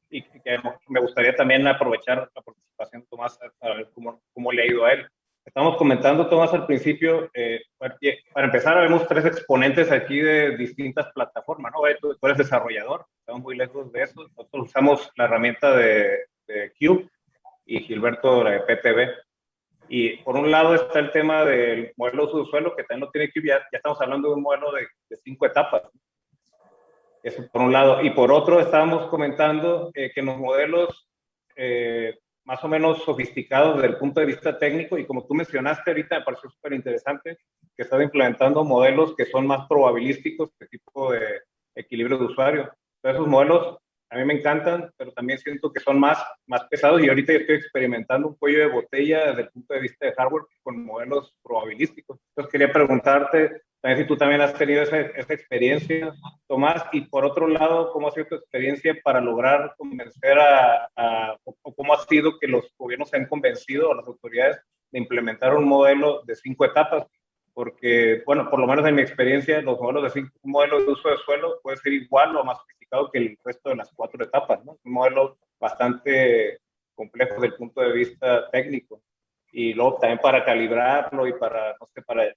y que me gustaría también aprovechar la participación de Tomás a ver cómo le ha ido a él. Estamos comentando, Tomás, al principio, para empezar, vemos 3 exponentes aquí de distintas plataformas, ¿no? Tú eres desarrollador, estamos muy lejos de eso. Nosotros usamos la herramienta de Cube y Gilberto la de PTB. Y por un lado está el tema del modelo de uso de suelo, que también lo tiene Cube, ya estamos hablando de un modelo de 5 etapas. Eso por un lado. Y por otro, estábamos comentando que los modelos más o menos sofisticados desde el punto de vista técnico, y como tú mencionaste ahorita, me pareció súper interesante que estás implementando modelos que son más probabilísticos, de tipo de equilibrio de usuario. Entonces, esos modelos a mí me encantan, pero también siento que son más pesados, y ahorita yo estoy experimentando un cuello de botella desde el punto de vista de hardware con modelos probabilísticos. Entonces, quería preguntarte también si tú también has tenido esa experiencia, Tomás, y por otro lado, ¿cómo ha sido tu experiencia para lograr convencer o cómo ha sido que los gobiernos se han convencido a las autoridades de implementar un modelo de 5 etapas? Porque, bueno, por lo menos en mi experiencia, un modelo de uso de suelo puede ser igual o más sofisticado que el resto de las 4 etapas, ¿no? Un modelo bastante complejo desde el punto de vista técnico. Y luego también para calibrarlo y para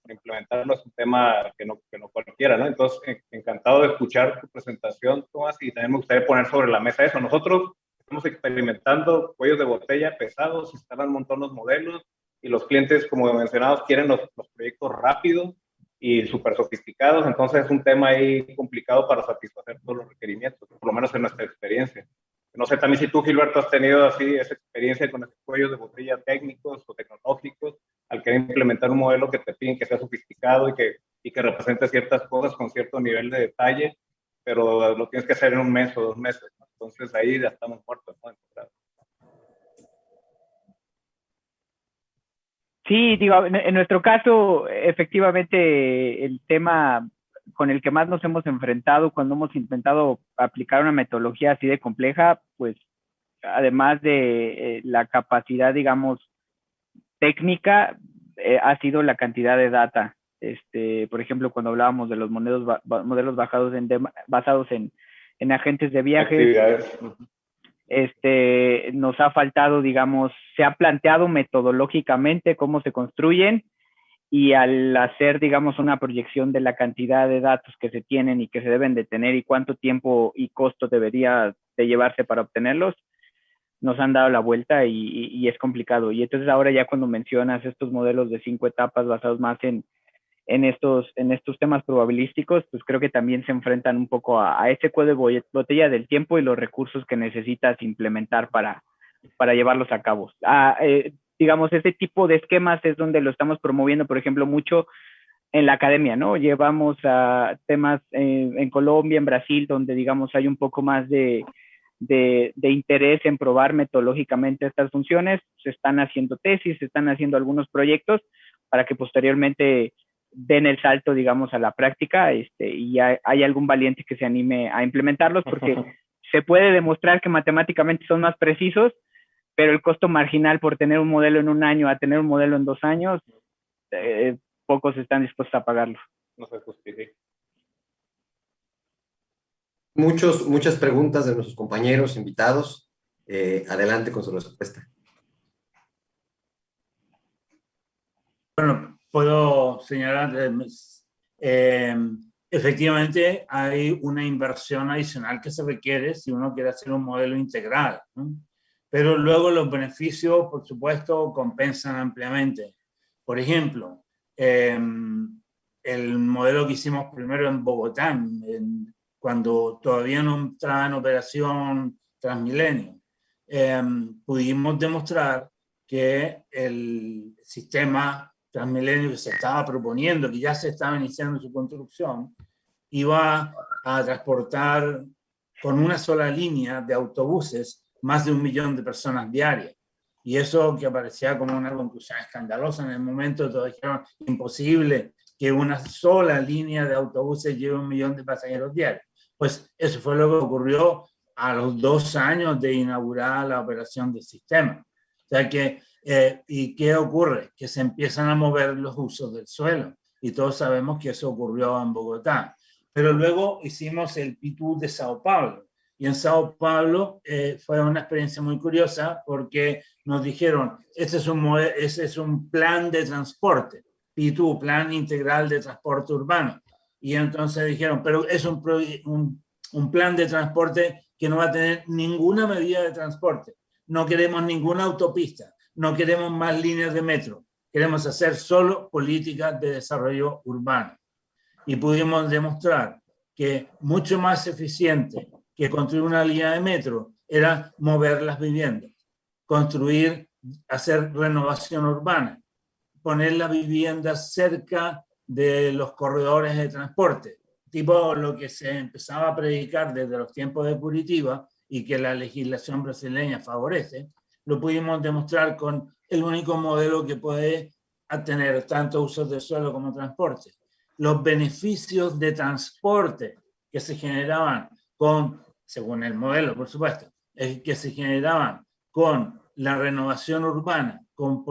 implementarlo es un tema que no cualquiera, ¿no? Entonces, encantado de escuchar tu presentación, Tomás, y también me gustaría poner sobre la mesa eso. Nosotros estamos experimentando cuellos de botella pesados, instalan un montón los modelos, y los clientes, como mencionados, quieren los proyectos rápidos y súper sofisticados, entonces es un tema ahí complicado para satisfacer todos los requerimientos, por lo menos en nuestra experiencia. No sé también si tú, Gilberto, has tenido así esa experiencia con esos cuellos de botella técnicos o tecnológicos, al querer implementar un modelo que te piden que sea sofisticado y que represente ciertas cosas con cierto nivel de detalle, pero lo tienes que hacer en 1 mes o 2 meses, ¿no? Entonces ahí ya estamos muertos, ¿no? Sí, digo, en nuestro caso, efectivamente, el tema con el que más nos hemos enfrentado cuando hemos intentado aplicar una metodología así de compleja, pues, además de la capacidad, digamos, técnica, ha sido la cantidad de data. Por ejemplo, cuando hablábamos de los modelos basados en agentes de viajes, nos ha faltado, digamos, se ha planteado metodológicamente cómo se construyen, y al hacer, digamos, una proyección de la cantidad de datos que se tienen y que se deben de tener y cuánto tiempo y costo debería de llevarse para obtenerlos, nos han dado la vuelta y es complicado. Y entonces ahora ya cuando mencionas estos modelos de 5 etapas basados más en estos temas probabilísticos, pues creo que también se enfrentan un poco a ese cuello de botella del tiempo y los recursos que necesitas implementar para llevarlos a cabo. Digamos, ese tipo de esquemas es donde lo estamos promoviendo, por ejemplo, mucho en la academia, ¿no? Llevamos a temas en Colombia, en Brasil, donde, digamos, hay un poco más de interés en probar metodológicamente estas funciones. Se están haciendo tesis, se están haciendo algunos proyectos para que posteriormente den el salto, digamos, a la práctica, y hay algún valiente que se anime a implementarlos, porque se puede demostrar que matemáticamente son más precisos, pero el costo marginal por tener un modelo en 1 año a tener un modelo en 2 años, pocos están dispuestos a pagarlo. No se justifica. Muchas preguntas de nuestros compañeros invitados. Adelante con su respuesta. Bueno, puedo señalar, efectivamente hay una inversión adicional que se requiere si uno quiere hacer un modelo integral, ¿no? Pero luego los beneficios, por supuesto, compensan ampliamente. Por ejemplo, el modelo que hicimos primero en Bogotá, cuando todavía no entraba en operación Transmilenio, pudimos demostrar que el sistema Transmilenio que se estaba proponiendo, que ya se estaba iniciando su construcción, iba a transportar con una sola línea de autobuses más de 1 millón de personas diarias. Y eso que parecía como una conclusión escandalosa en el momento, todos dijeron imposible que una sola línea de autobuses lleve 1 millón de pasajeros diarios. Pues eso fue lo que ocurrió a los 2 años de inaugurar la operación del sistema. O sea que, ¿y qué ocurre? Que se empiezan a mover los usos del suelo. Y todos sabemos que eso ocurrió en Bogotá. Pero luego hicimos el P2 de Sao Paulo. Y en Sao Paulo fue una experiencia muy curiosa porque nos dijeron, este es un plan de transporte, P2, Plan Integral de Transporte Urbano. Y entonces dijeron, pero es un plan de transporte que no va a tener ninguna medida de transporte. No queremos ninguna autopista, no queremos más líneas de metro. Queremos hacer solo políticas de desarrollo urbano. Y pudimos demostrar que mucho más eficiente que construir una línea de metro era mover las viviendas, construir, hacer renovación urbana, poner las viviendas cerca de los corredores de transporte, tipo lo que se empezaba a predicar desde los tiempos de Curitiba y que la legislación brasileña favorece, lo pudimos demostrar con el único modelo que puede tener tanto usos de suelo como transporte. Los beneficios de transporte que se generaban con, según el modelo, por supuesto, que se generaban con la renovación urbana, con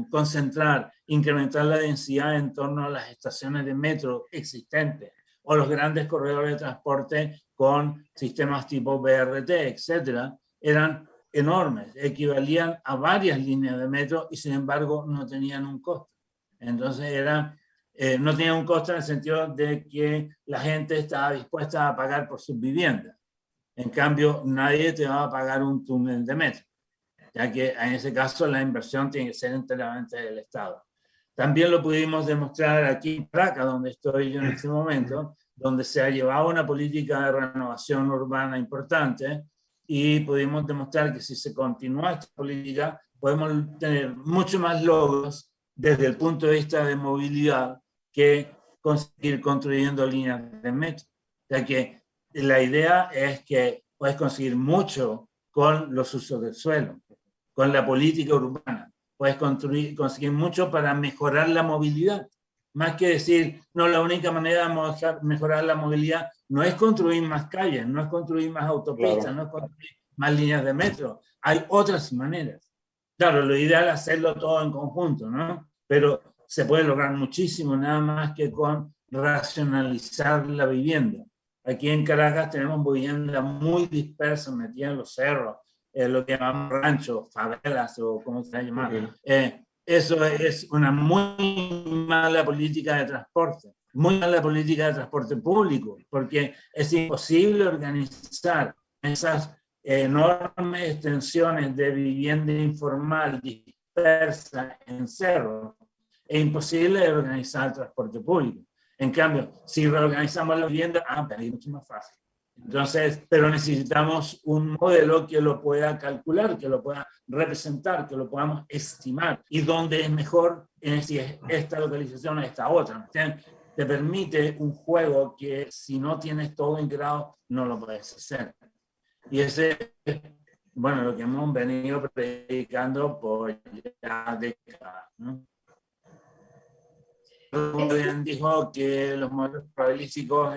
concentrar, incrementar la densidad en torno a las estaciones de metro existentes o los grandes corredores de transporte con sistemas tipo BRT, etcétera, eran enormes, equivalían a varias líneas de metro y sin embargo no tenían un costo. Entonces no tenía un costo en el sentido de que la gente estaba dispuesta a pagar por sus viviendas. En cambio, nadie te va a pagar un túnel de metro, ya que en ese caso la inversión tiene que ser enteramente del Estado. También lo pudimos demostrar aquí en Praca, donde estoy yo en este momento, donde se ha llevado una política de renovación urbana importante y pudimos demostrar que si se continúa esta política podemos tener mucho más logros desde el punto de vista de movilidad que conseguir construyendo líneas de metro. O sea que la idea es que puedes conseguir mucho con los usos del suelo, con la política urbana. Puedes conseguir mucho para mejorar la movilidad. Más que decir, no, la única manera de mejorar la movilidad no es construir más calles, no es construir más autopistas, claro, no es construir más líneas de metro. Hay otras maneras. Claro, lo ideal es hacerlo todo en conjunto, ¿no? Pero se puede lograr muchísimo nada más que con racionalizar la vivienda. Aquí en Caracas tenemos viviendas muy dispersas, metidas en los cerros, lo que llamamos ranchos, favelas o como se llama. Eso es una muy mala política de transporte, muy mala política de transporte público, porque es imposible organizar esas enormes extensiones de vivienda informal dispersa en cerros. Es imposible organizar el transporte público. En cambio, si reorganizamos la vivienda, es mucho más fácil. Entonces, pero necesitamos un modelo que lo pueda calcular, que lo pueda representar, que lo podamos estimar. Y dónde es mejor, si es esta localización o esta otra. Te permite un juego que si no tienes todo integrado, no lo puedes hacer. Y ese es, bueno, lo que hemos venido predicando por ya décadas, ¿no? Dijo que los modelos probabilísticos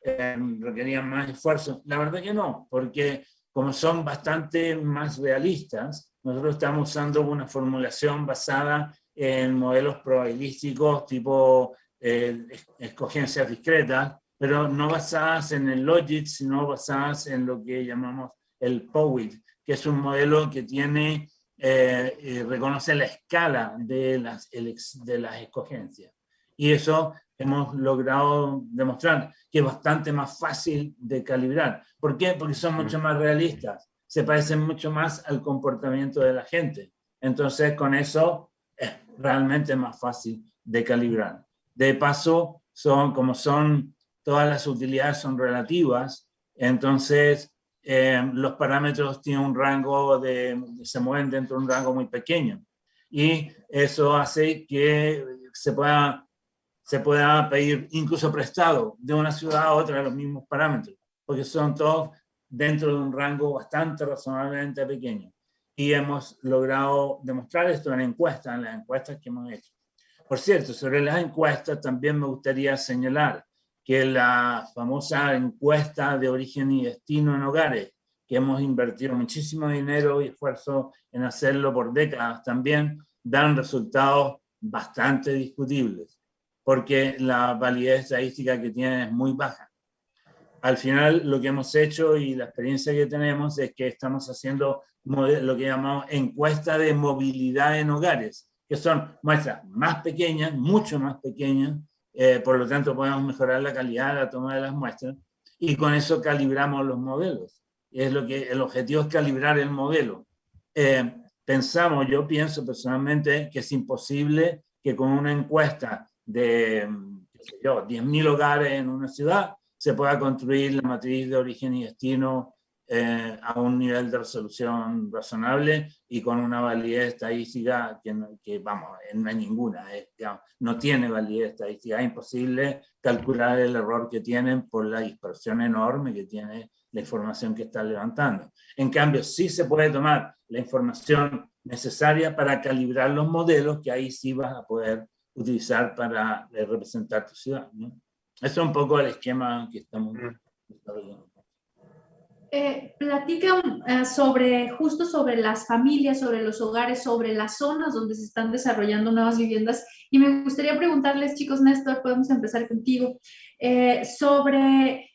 requerían más esfuerzo. La verdad que no, porque como son bastante más realistas, nosotros estamos usando una formulación basada en modelos probabilísticos tipo escogencias discretas, pero no basadas en el logic, sino basadas en lo que llamamos el POWID, que es un modelo que tiene, reconoce la escala de las escogencias. Y eso hemos logrado demostrar que es bastante más fácil de calibrar. ¿Por qué? Porque son mucho más realistas, se parecen mucho más al comportamiento de la gente. Entonces, con eso es realmente más fácil de calibrar. De paso, son todas las utilidades son relativas, entonces los parámetros tienen un rango se mueven dentro de un rango muy pequeño. Y eso hace que se pueda pedir incluso prestado de una ciudad a otra los mismos parámetros, porque son todos dentro de un rango bastante razonablemente pequeño. Y hemos logrado demostrar esto en las encuestas que hemos hecho. Por cierto, sobre las encuestas también me gustaría señalar que la famosa encuesta de origen y destino en hogares, que hemos invertido muchísimo dinero y esfuerzo en hacerlo por décadas, también dan resultados bastante discutibles, porque la validez estadística que tienen es muy baja. Al final, lo que hemos hecho y la experiencia que tenemos es que estamos haciendo lo que llamamos encuesta de movilidad en hogares, que son muestras más pequeñas, mucho más pequeñas, por lo tanto podemos mejorar la calidad de la toma de las muestras y con eso calibramos los modelos. El objetivo es calibrar el modelo. Yo pienso personalmente que es imposible que con una encuesta de 10.000 hogares en una ciudad se pueda construir la matriz de origen y destino a un nivel de resolución razonable y con una validez estadística que no hay ninguna, no tiene validez estadística. Es imposible calcular el error que tienen por la dispersión enorme que tiene la información que están levantando. En cambio, sí se puede tomar la información necesaria para calibrar los modelos que ahí sí vas a poder utilizar para representar tu ciudad, ¿no? Eso es un poco el esquema que estamos desarrollando. Platica justo sobre las familias, sobre los hogares, sobre las zonas donde se están desarrollando nuevas viviendas. Y me gustaría preguntarles, chicos, Néstor, podemos empezar contigo, sobre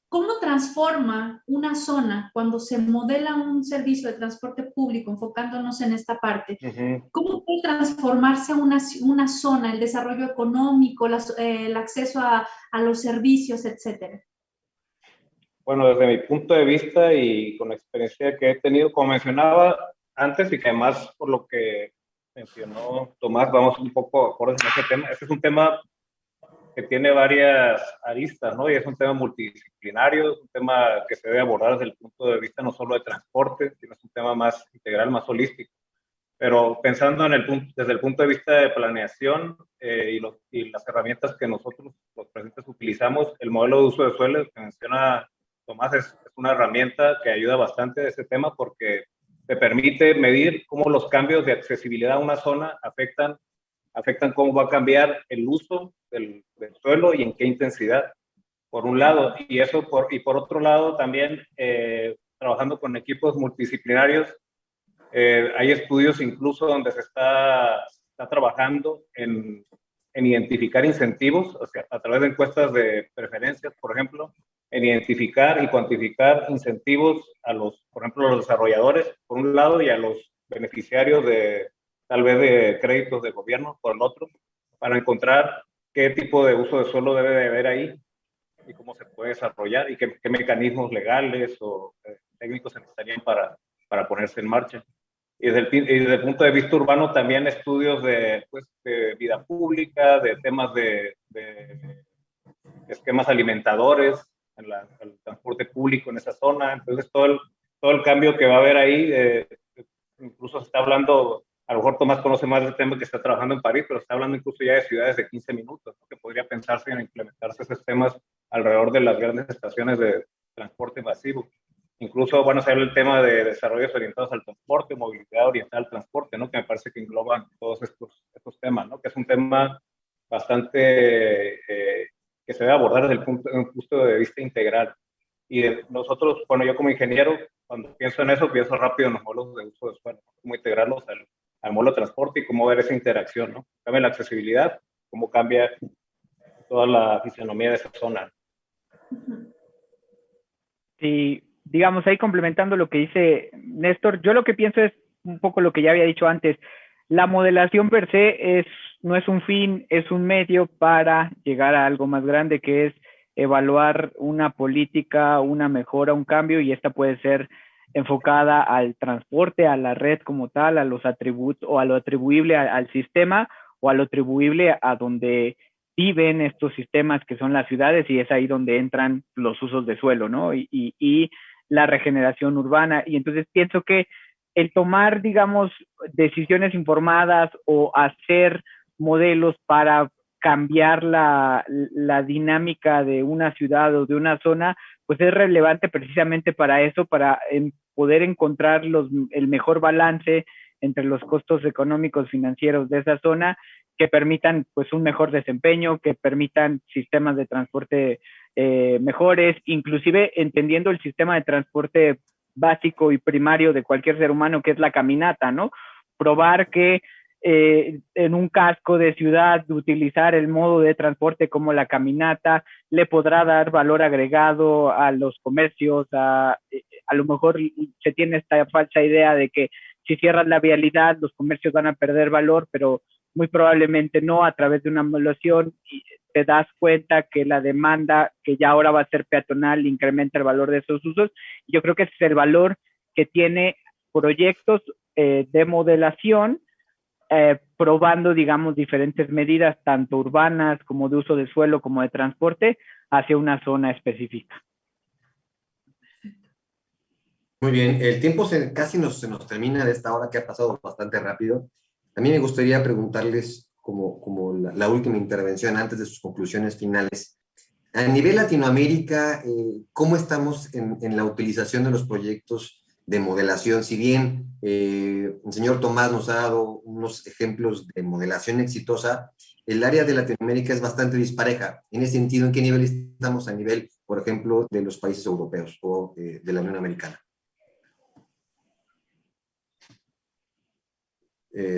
cómo transforma una zona cuando se modela un servicio de transporte público, enfocándonos en esta parte. ¿Cómo puede transformarse una zona, el desarrollo económico, el acceso a los servicios, etcétera? Bueno, desde mi punto de vista y con la experiencia que he tenido, como mencionaba antes, y que además por lo que mencionó Tomás, vamos un poco acordes en ese tema. Este es un tema que tiene varias aristas, ¿no? Y es un tema multidisciplinario, es un tema que se debe abordar desde el punto de vista no solo de transporte, sino es un tema más integral, más holístico. Pero pensando desde el punto de vista de planeación y las herramientas que nosotros, los presentes, utilizamos, el modelo de uso de suelo que menciona Tomás es una herramienta que ayuda bastante a ese tema porque te permite medir cómo los cambios de accesibilidad a una zona afectan cómo va a cambiar el uso del suelo y en qué intensidad, por un lado. Y por otro lado, también trabajando con equipos multidisciplinarios, hay estudios incluso donde se está trabajando en identificar incentivos, o sea, a través de encuestas de preferencias, por ejemplo, en identificar y cuantificar incentivos por ejemplo, a los desarrolladores, por un lado, y a los beneficiarios tal vez de créditos de gobierno, por el otro, para encontrar qué tipo de uso de suelo debe de haber ahí y cómo se puede desarrollar y qué mecanismos legales o técnicos se necesitarían para ponerse en marcha. Y desde el punto de vista urbano también estudios de vida pública, de temas de esquemas alimentadores, el transporte público en esa zona. Entonces todo el cambio que va a haber ahí, incluso se está hablando, a lo mejor Tomás conoce más del tema que está trabajando en París, pero está hablando incluso ya de ciudades de 15 minutos, ¿no? Que podría pensarse en implementarse esos temas alrededor de las grandes estaciones de transporte masivo. Incluso, bueno, se habla el tema de desarrollos orientados al transporte, movilidad orientada al transporte, ¿no? Que me parece que engloban todos estos temas, ¿no? Que es un tema bastante que se debe abordar desde un punto de vista integral. Y nosotros, bueno, yo como ingeniero, cuando pienso en eso, pienso rápido en los modelos de uso de suelo, ¿no? Cómo integrarlos al modelo de transporte y cómo ver esa interacción, ¿no? Cambia la accesibilidad, cómo cambia toda la fisionomía de esa zona. Sí, digamos, ahí complementando lo que dice Néstor, yo lo que pienso es un poco lo que ya había dicho antes. La modelación per se no es un fin, es un medio para llegar a algo más grande, que es evaluar una política, una mejora, un cambio, y esta puede ser enfocada al transporte, a la red como tal, a los atributos o a lo atribuible al sistema o a lo atribuible a donde viven estos sistemas que son las ciudades, y es ahí donde entran los usos de suelo, ¿no? Y la regeneración urbana. Y entonces pienso que el tomar, digamos, decisiones informadas o hacer modelos para cambiar la dinámica de una ciudad o de una zona, pues es relevante precisamente para eso, para poder encontrar el mejor balance entre los costos económicos financieros de esa zona, que permitan pues un mejor desempeño, que permitan sistemas de transporte mejores, inclusive entendiendo el sistema de transporte básico y primario de cualquier ser humano, que es la caminata, ¿no? Probar que en un casco de ciudad utilizar el modo de transporte como la caminata le podrá dar valor agregado a los comercios. A lo mejor se tiene esta falsa idea de que si cierras la vialidad los comercios van a perder valor, pero muy probablemente no. A través de una evaluación te das cuenta que la demanda, que ya ahora va a ser peatonal, incrementa el valor de esos usos. Yo creo que ese es el valor que tiene proyectos de modelación, probando, digamos, diferentes medidas, tanto urbanas como de uso de suelo, como de transporte, hacia una zona específica. Muy bien, el tiempo casi se nos termina de esta hora, que ha pasado bastante rápido. A mí me gustaría preguntarles, como la última intervención antes de sus conclusiones finales, a nivel Latinoamérica, ¿cómo estamos en la utilización de los proyectos de modelación? Si bien el señor Tomás nos ha dado unos ejemplos de modelación exitosa, el área de Latinoamérica es bastante dispareja. En ese sentido, ¿en qué nivel estamos a nivel, por ejemplo, de los países europeos o de la Unión Americana?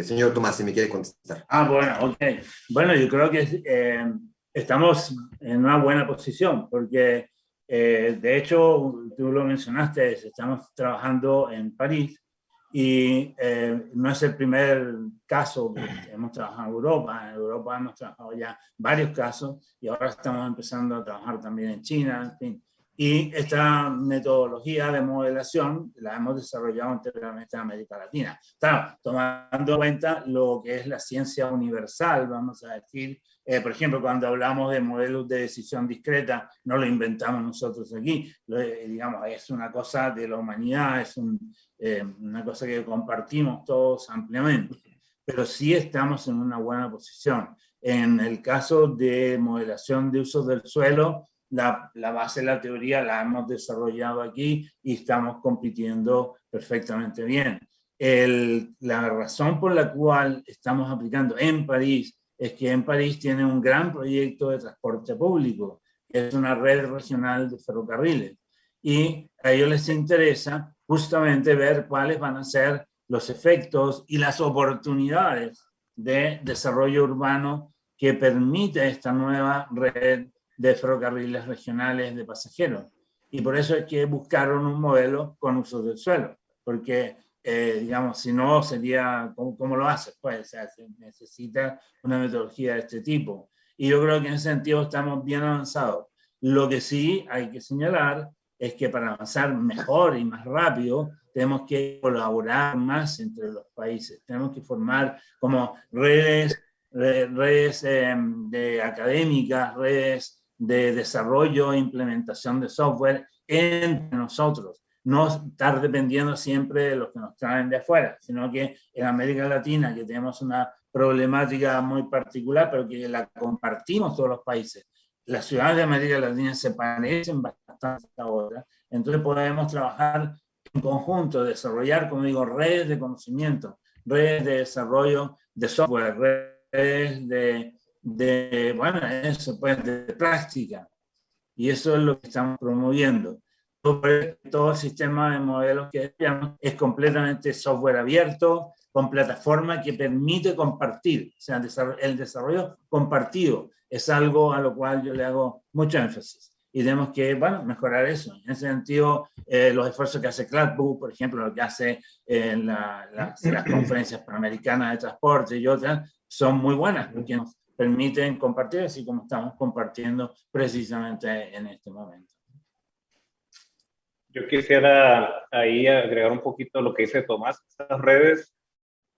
Señor Tomás, si me quiere contestar. Bueno, ok. Bueno, yo creo que estamos en una buena posición, porque de hecho, tú lo mencionaste, estamos trabajando en París y no es el primer caso que hemos trabajado en Europa. En Europa hemos trabajado ya varios casos y ahora estamos empezando a trabajar también en China, en fin. Y esta metodología de modelación la hemos desarrollado enteramente en América Latina. Claro, tomando en cuenta lo que es la ciencia universal, vamos a decir. Por ejemplo, cuando hablamos de modelos de decisión discreta, no lo inventamos nosotros aquí. Digamos, es una cosa de la humanidad, es una cosa que compartimos todos ampliamente. Pero sí estamos en una buena posición. En el caso de modelación de usos del suelo, la base de la teoría la hemos desarrollado aquí y estamos compitiendo perfectamente bien. La razón por la cual estamos aplicando en París es que en París tiene un gran proyecto de transporte público, que es una red regional de ferrocarriles. Y a ellos les interesa justamente ver cuáles van a ser los efectos y las oportunidades de desarrollo urbano que permite esta nueva red de ferrocarriles regionales de pasajeros. Y por eso es que buscaron un modelo con uso del suelo, porque, digamos, si no sería, ¿cómo lo haces? Pues, o sea, se necesita una metodología de este tipo. Y yo creo que en ese sentido estamos bien avanzados. Lo que sí hay que señalar es que para avanzar mejor y más rápido, tenemos que colaborar más entre los países. Tenemos que formar como redes de académicas, redes de desarrollo e implementación de software entre nosotros. No estar dependiendo siempre de los que nos traen de afuera, sino que en América Latina, que tenemos una problemática muy particular, pero que la compartimos todos los países. Las ciudades de América Latina se parecen bastante a otras, entonces podemos trabajar en conjunto, desarrollar, como digo, redes de conocimiento, redes de desarrollo de software, redes bueno, eso, pues, de práctica. Y eso es lo que estamos promoviendo. Todo el sistema de modelos que tenemos es completamente software abierto, con plataforma que permite compartir. O sea, el desarrollo compartido es algo a lo cual yo le hago mucho énfasis. Y tenemos que, bueno, mejorar eso. En ese sentido, los esfuerzos que hace CLADBU, por ejemplo, lo que hace en las conferencias panamericanas de transporte y otras, son muy buenas porque nos permiten compartir, así como estamos compartiendo precisamente en este momento. Yo quisiera ahí agregar un poquito lo que dice Tomás. Estas redes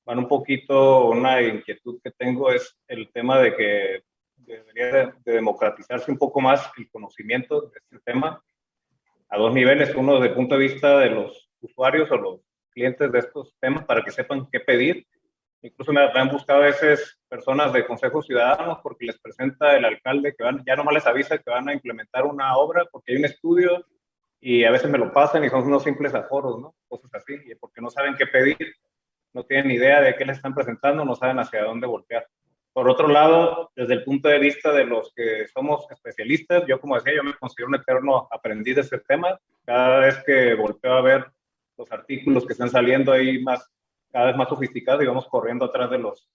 van un poquito, una inquietud que tengo es el tema de que debería de democratizarse un poco más el conocimiento de este tema a dos niveles. Uno, desde el punto de vista de los usuarios o los clientes de estos temas, para que sepan qué pedir. Incluso me han buscado a veces personas de consejos ciudadanos porque les presenta el alcalde que ya nomás les avisa que van a implementar una obra porque hay un estudio, y a veces me lo pasan y son unos simples aforos, ¿no? Cosas así, y porque no saben qué pedir, no tienen idea de qué les están presentando, no saben hacia dónde voltear. Por otro lado, desde el punto de vista de los que somos especialistas, yo, como decía, yo me considero un eterno aprendiz de este tema. Cada vez que volteo a ver los artículos que están saliendo ahí cada vez más sofisticados, y vamos corriendo atrás de los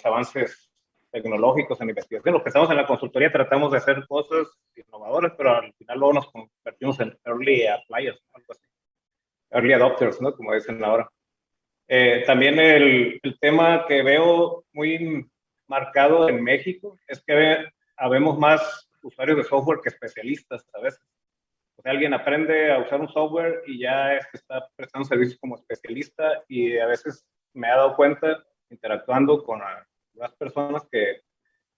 avances tecnológicos en investigación. Los que estamos en la consultoría tratamos de hacer cosas innovadoras, pero al final luego nos convertimos en early appliers, algo así. Early adopters, ¿no? Como dicen ahora. También el tema que veo muy marcado en México es que habemos más usuarios de software que especialistas a veces. O sea, alguien aprende a usar un software y ya está prestando servicios como especialista, y a veces me he dado cuenta, interactuando con las personas,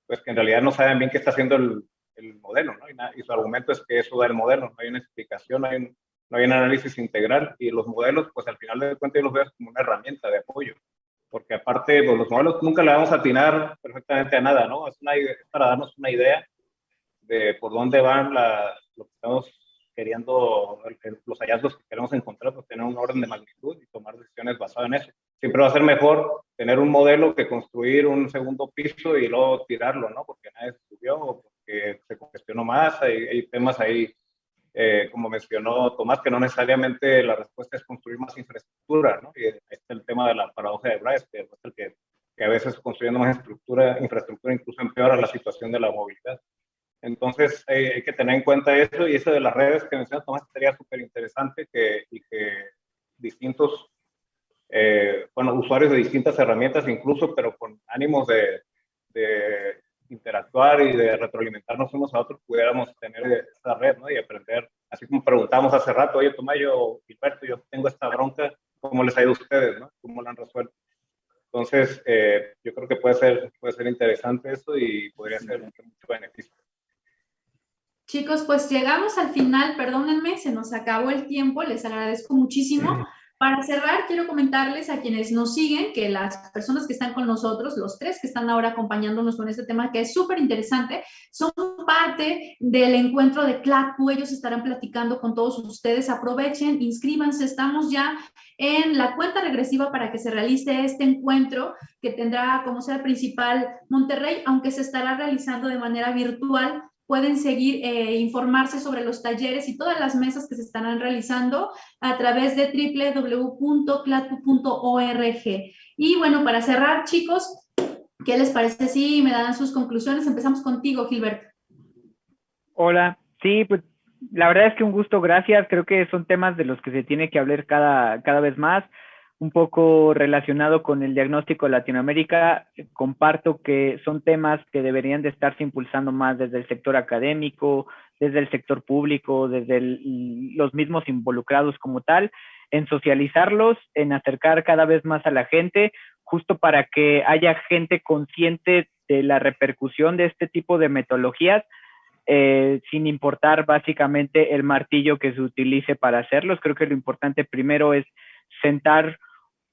pues, que en realidad no saben bien qué está haciendo el modelo, ¿no? Y su argumento es que eso da el modelo, no hay una explicación, no hay un análisis integral, y los modelos, pues al final de cuentas yo los veo como una herramienta de apoyo, porque aparte, pues, los modelos nunca le vamos a atinar perfectamente a nada, ¿no? Es para darnos una idea de por dónde van lo que estamos queriendo, los hallazgos que queremos encontrar, pues tener un orden de magnitud y tomar decisiones basadas en eso. Siempre va a ser mejor tener un modelo que construir un segundo piso y luego tirarlo, ¿no? Porque nadie se subió o porque se congestionó más. Hay temas ahí, como mencionó Tomás, que no necesariamente la respuesta es construir más infraestructura, ¿no? Y ahí está el tema de la paradoja de Bryce, que a veces construyendo más infraestructura incluso empeora la situación de la movilidad. Entonces, hay que tener en cuenta eso, y eso de las redes que menciona Tomás sería súper interesante, y que distintos, usuarios de distintas herramientas incluso, pero con ánimos de interactuar y de retroalimentarnos unos a otros, pudiéramos tener esta red, ¿no? Y aprender, así como preguntamos hace rato, oye, Tomás, Gilberto, yo tengo esta bronca, ¿cómo les ha ido a ustedes, no? ¿Cómo la han resuelto? Entonces, yo creo que puede ser interesante eso, y podría ser mucho beneficio. Chicos, pues llegamos al final, perdónenme, se nos acabó el tiempo, les agradezco muchísimo. Para cerrar, quiero comentarles a quienes nos siguen que las personas que están con nosotros, los tres que están ahora acompañándonos con este tema, que es súper interesante, son parte del encuentro de CLACPU. Ellos estarán platicando con todos ustedes. Aprovechen, inscríbanse, estamos ya en la cuenta regresiva para que se realice este encuentro, que tendrá como sede principal Monterrey, aunque se estará realizando de manera virtual. Pueden seguir, informarse sobre los talleres y todas las mesas que se estarán realizando a través de www.clatpu.org. Y bueno, para cerrar, chicos, ¿qué les parece si me dan sus conclusiones? Empezamos contigo, Gilberto. Hola, sí, pues la verdad es que un gusto, gracias. Creo que son temas de los que se tiene que hablar cada vez más. Un poco relacionado con el diagnóstico de Latinoamérica, comparto que son temas que deberían de estarse impulsando más desde el sector académico, desde el sector público, desde los mismos involucrados como tal, en socializarlos, en acercar cada vez más a la gente, justo para que haya gente consciente de la repercusión de este tipo de metodologías, sin importar básicamente el martillo que se utilice para hacerlos. Creo que lo importante primero es sentar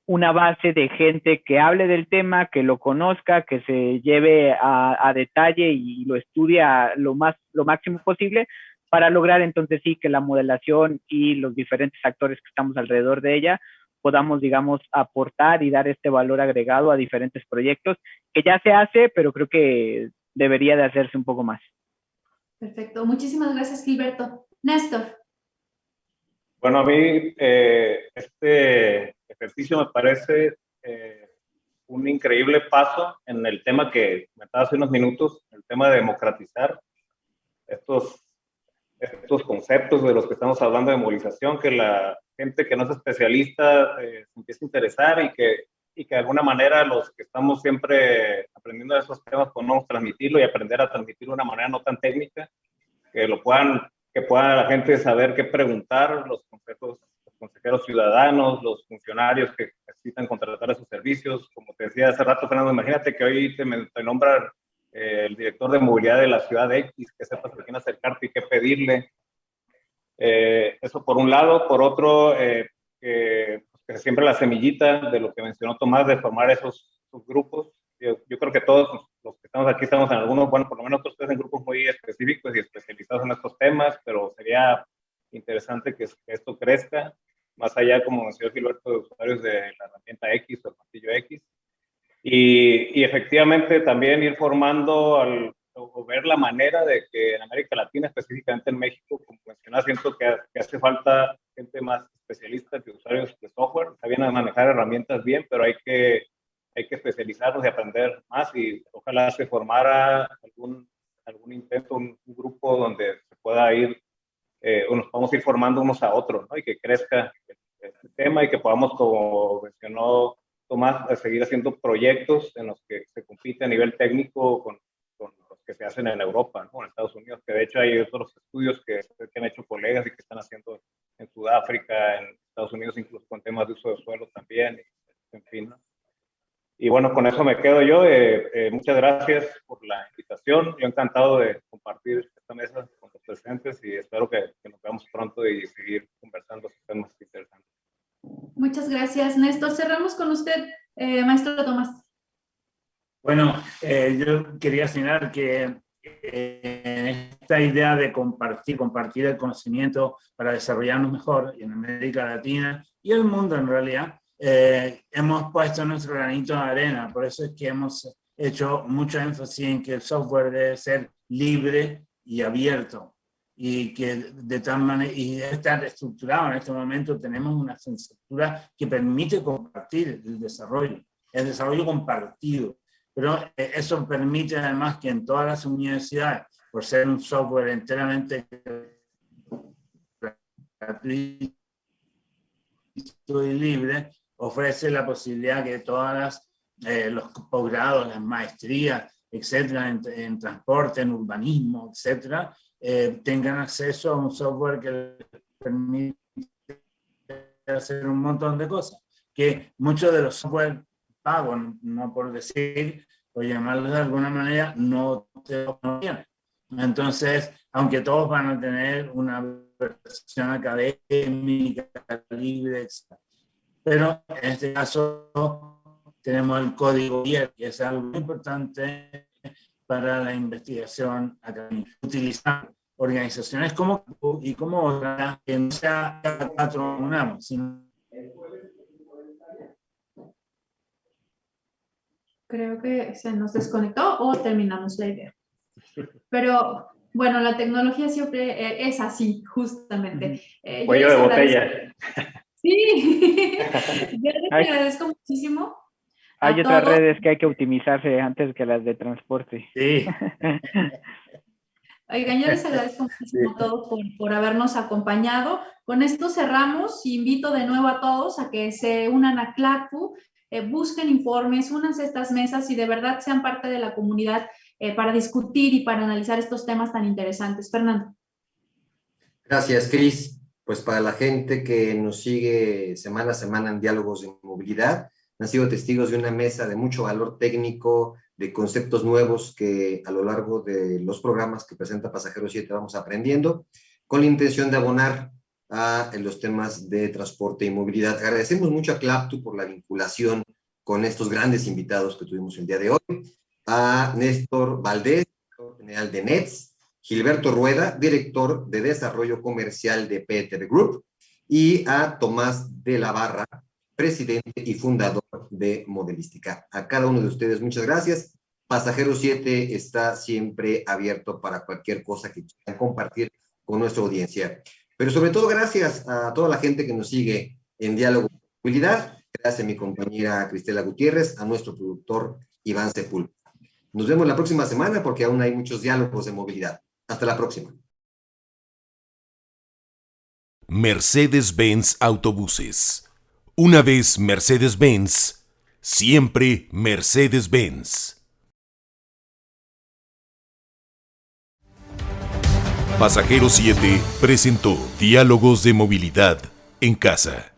una base de gente que hable del tema, que lo conozca, que se lleve a detalle y lo estudia lo máximo posible, para lograr entonces sí que la modelación y los diferentes actores que estamos alrededor de ella podamos, digamos, aportar y dar este valor agregado a diferentes proyectos, que ya se hace, pero creo que debería de hacerse un poco más. Perfecto, muchísimas gracias, Gilberto. Néstor. Bueno, a mí este ejercicio me parece un increíble paso en el tema que comentaba hace unos minutos, el tema de democratizar estos conceptos de los que estamos hablando de movilización, que la gente que no es especialista se empiece a interesar, y que de alguna manera los que estamos siempre aprendiendo de esos temas podamos transmitirlo y aprender a transmitirlo de una manera no tan técnica, que pueda la gente saber qué preguntar, los consejeros ciudadanos, los funcionarios que necesitan contratar esos servicios. Como te decía hace rato, Fernando, imagínate que hoy te nombran el director de movilidad de la ciudad X, que sepas a quién acercarte y qué pedirle. Eso por un lado. Por otro, que siempre la semillita de lo que mencionó Tomás, de formar esos grupos. Yo creo que todos los que estamos aquí estamos en algunos, bueno, por lo menos nosotros en grupos muy específicos y especializados en estos temas, pero sería interesante que esto crezca, más allá, como mencionó Gilberto, de usuarios de la herramienta X o el martillo X. Y efectivamente también ir formando o ver la manera de que en América Latina, específicamente en México, como mencionaba, siento que hace falta gente más especialista que usuarios de software. Está bien manejar herramientas bien, pero hay que especializarnos y aprender más, y ojalá se formara algún intento, un grupo donde se pueda ir, o nos podamos ir formando unos a otros, ¿no? Y que crezca este tema y que podamos, como mencionó Tomás, a seguir haciendo proyectos en los que se compite a nivel técnico con los que se hacen en Europa, ¿no? En Estados Unidos, que de hecho hay otros estudios que han hecho colegas y que están haciendo en Sudáfrica, en Estados Unidos, incluso con temas de uso de suelo también, en fin, ¿no? Y bueno, con eso me quedo yo. Muchas gracias por la invitación. Yo encantado de compartir esta mesa con los presentes y espero que nos veamos pronto y seguir conversando sobre temas interesantes. Muchas gracias, Néstor. Cerramos con usted, maestro Tomás. Bueno, yo quería señalar que esta idea de compartir el conocimiento para desarrollarnos mejor en América Latina y el mundo en realidad, hemos puesto nuestro granito de arena. Por eso es que hemos hecho mucho énfasis en que el software debe ser libre y abierto, y que de tal manera, y debe estar estructurado. En este momento tenemos una estructura que permite compartir el desarrollo compartido, pero eso permite además que en todas las universidades, por ser un software enteramente gratuito y libre, ofrece la posibilidad que todas los posgrados, las maestrías, etcétera, en transporte, en urbanismo, etcétera, tengan acceso a un software que les permite hacer un montón de cosas, que muchos de los software pagos, no por decir, o llamarlos de alguna manera, no tienen. Entonces, aunque todos van a tener una versión académica, libre, etc., pero en este caso tenemos el código IER, que es algo muy importante para la investigación académica. Utilizar organizaciones como otras, que no sea patronamos, sino... Creo que se nos desconectó o terminamos la idea. Pero bueno, la tecnología siempre es así, justamente. Cuello de botella. Sí, yo les agradezco muchísimo. Hay otras redes que hay que optimizarse antes que las de transporte. Sí. Oigan, yo les agradezco muchísimo a todos por habernos acompañado. Con esto cerramos y invito de nuevo a todos a que se unan a CLACU, busquen informes, únanse a estas mesas y de verdad sean parte de la comunidad para discutir y para analizar estos temas tan interesantes. Fernando. Gracias, Cris. Pues para la gente que nos sigue semana a semana en Diálogos de Movilidad, han sido testigos de una mesa de mucho valor técnico, de conceptos nuevos que a lo largo de los programas que presenta Pasajero 7 vamos aprendiendo, con la intención de abonar a los temas de transporte y movilidad. Agradecemos mucho a Claptu por la vinculación con estos grandes invitados que tuvimos el día de hoy, a Néstor Valdés, general de NETS, Gilberto Rueda, director de Desarrollo Comercial de PTV Group, y a Tomás de la Barra, presidente y fundador de Modelística. A cada uno de ustedes, muchas gracias. Pasajero 7 está siempre abierto para cualquier cosa que quieran compartir con nuestra audiencia. Pero sobre todo, gracias a toda la gente que nos sigue en Diálogo de Movilidad. Gracias a mi compañera Cristela Gutiérrez, a nuestro productor Iván Sepúlveda. Nos vemos la próxima semana porque aún hay muchos diálogos de movilidad. Hasta la próxima. Mercedes-Benz Autobuses. Una vez Mercedes-Benz, siempre Mercedes-Benz. Pasajero 7 presentó Diálogos de Movilidad en Casa.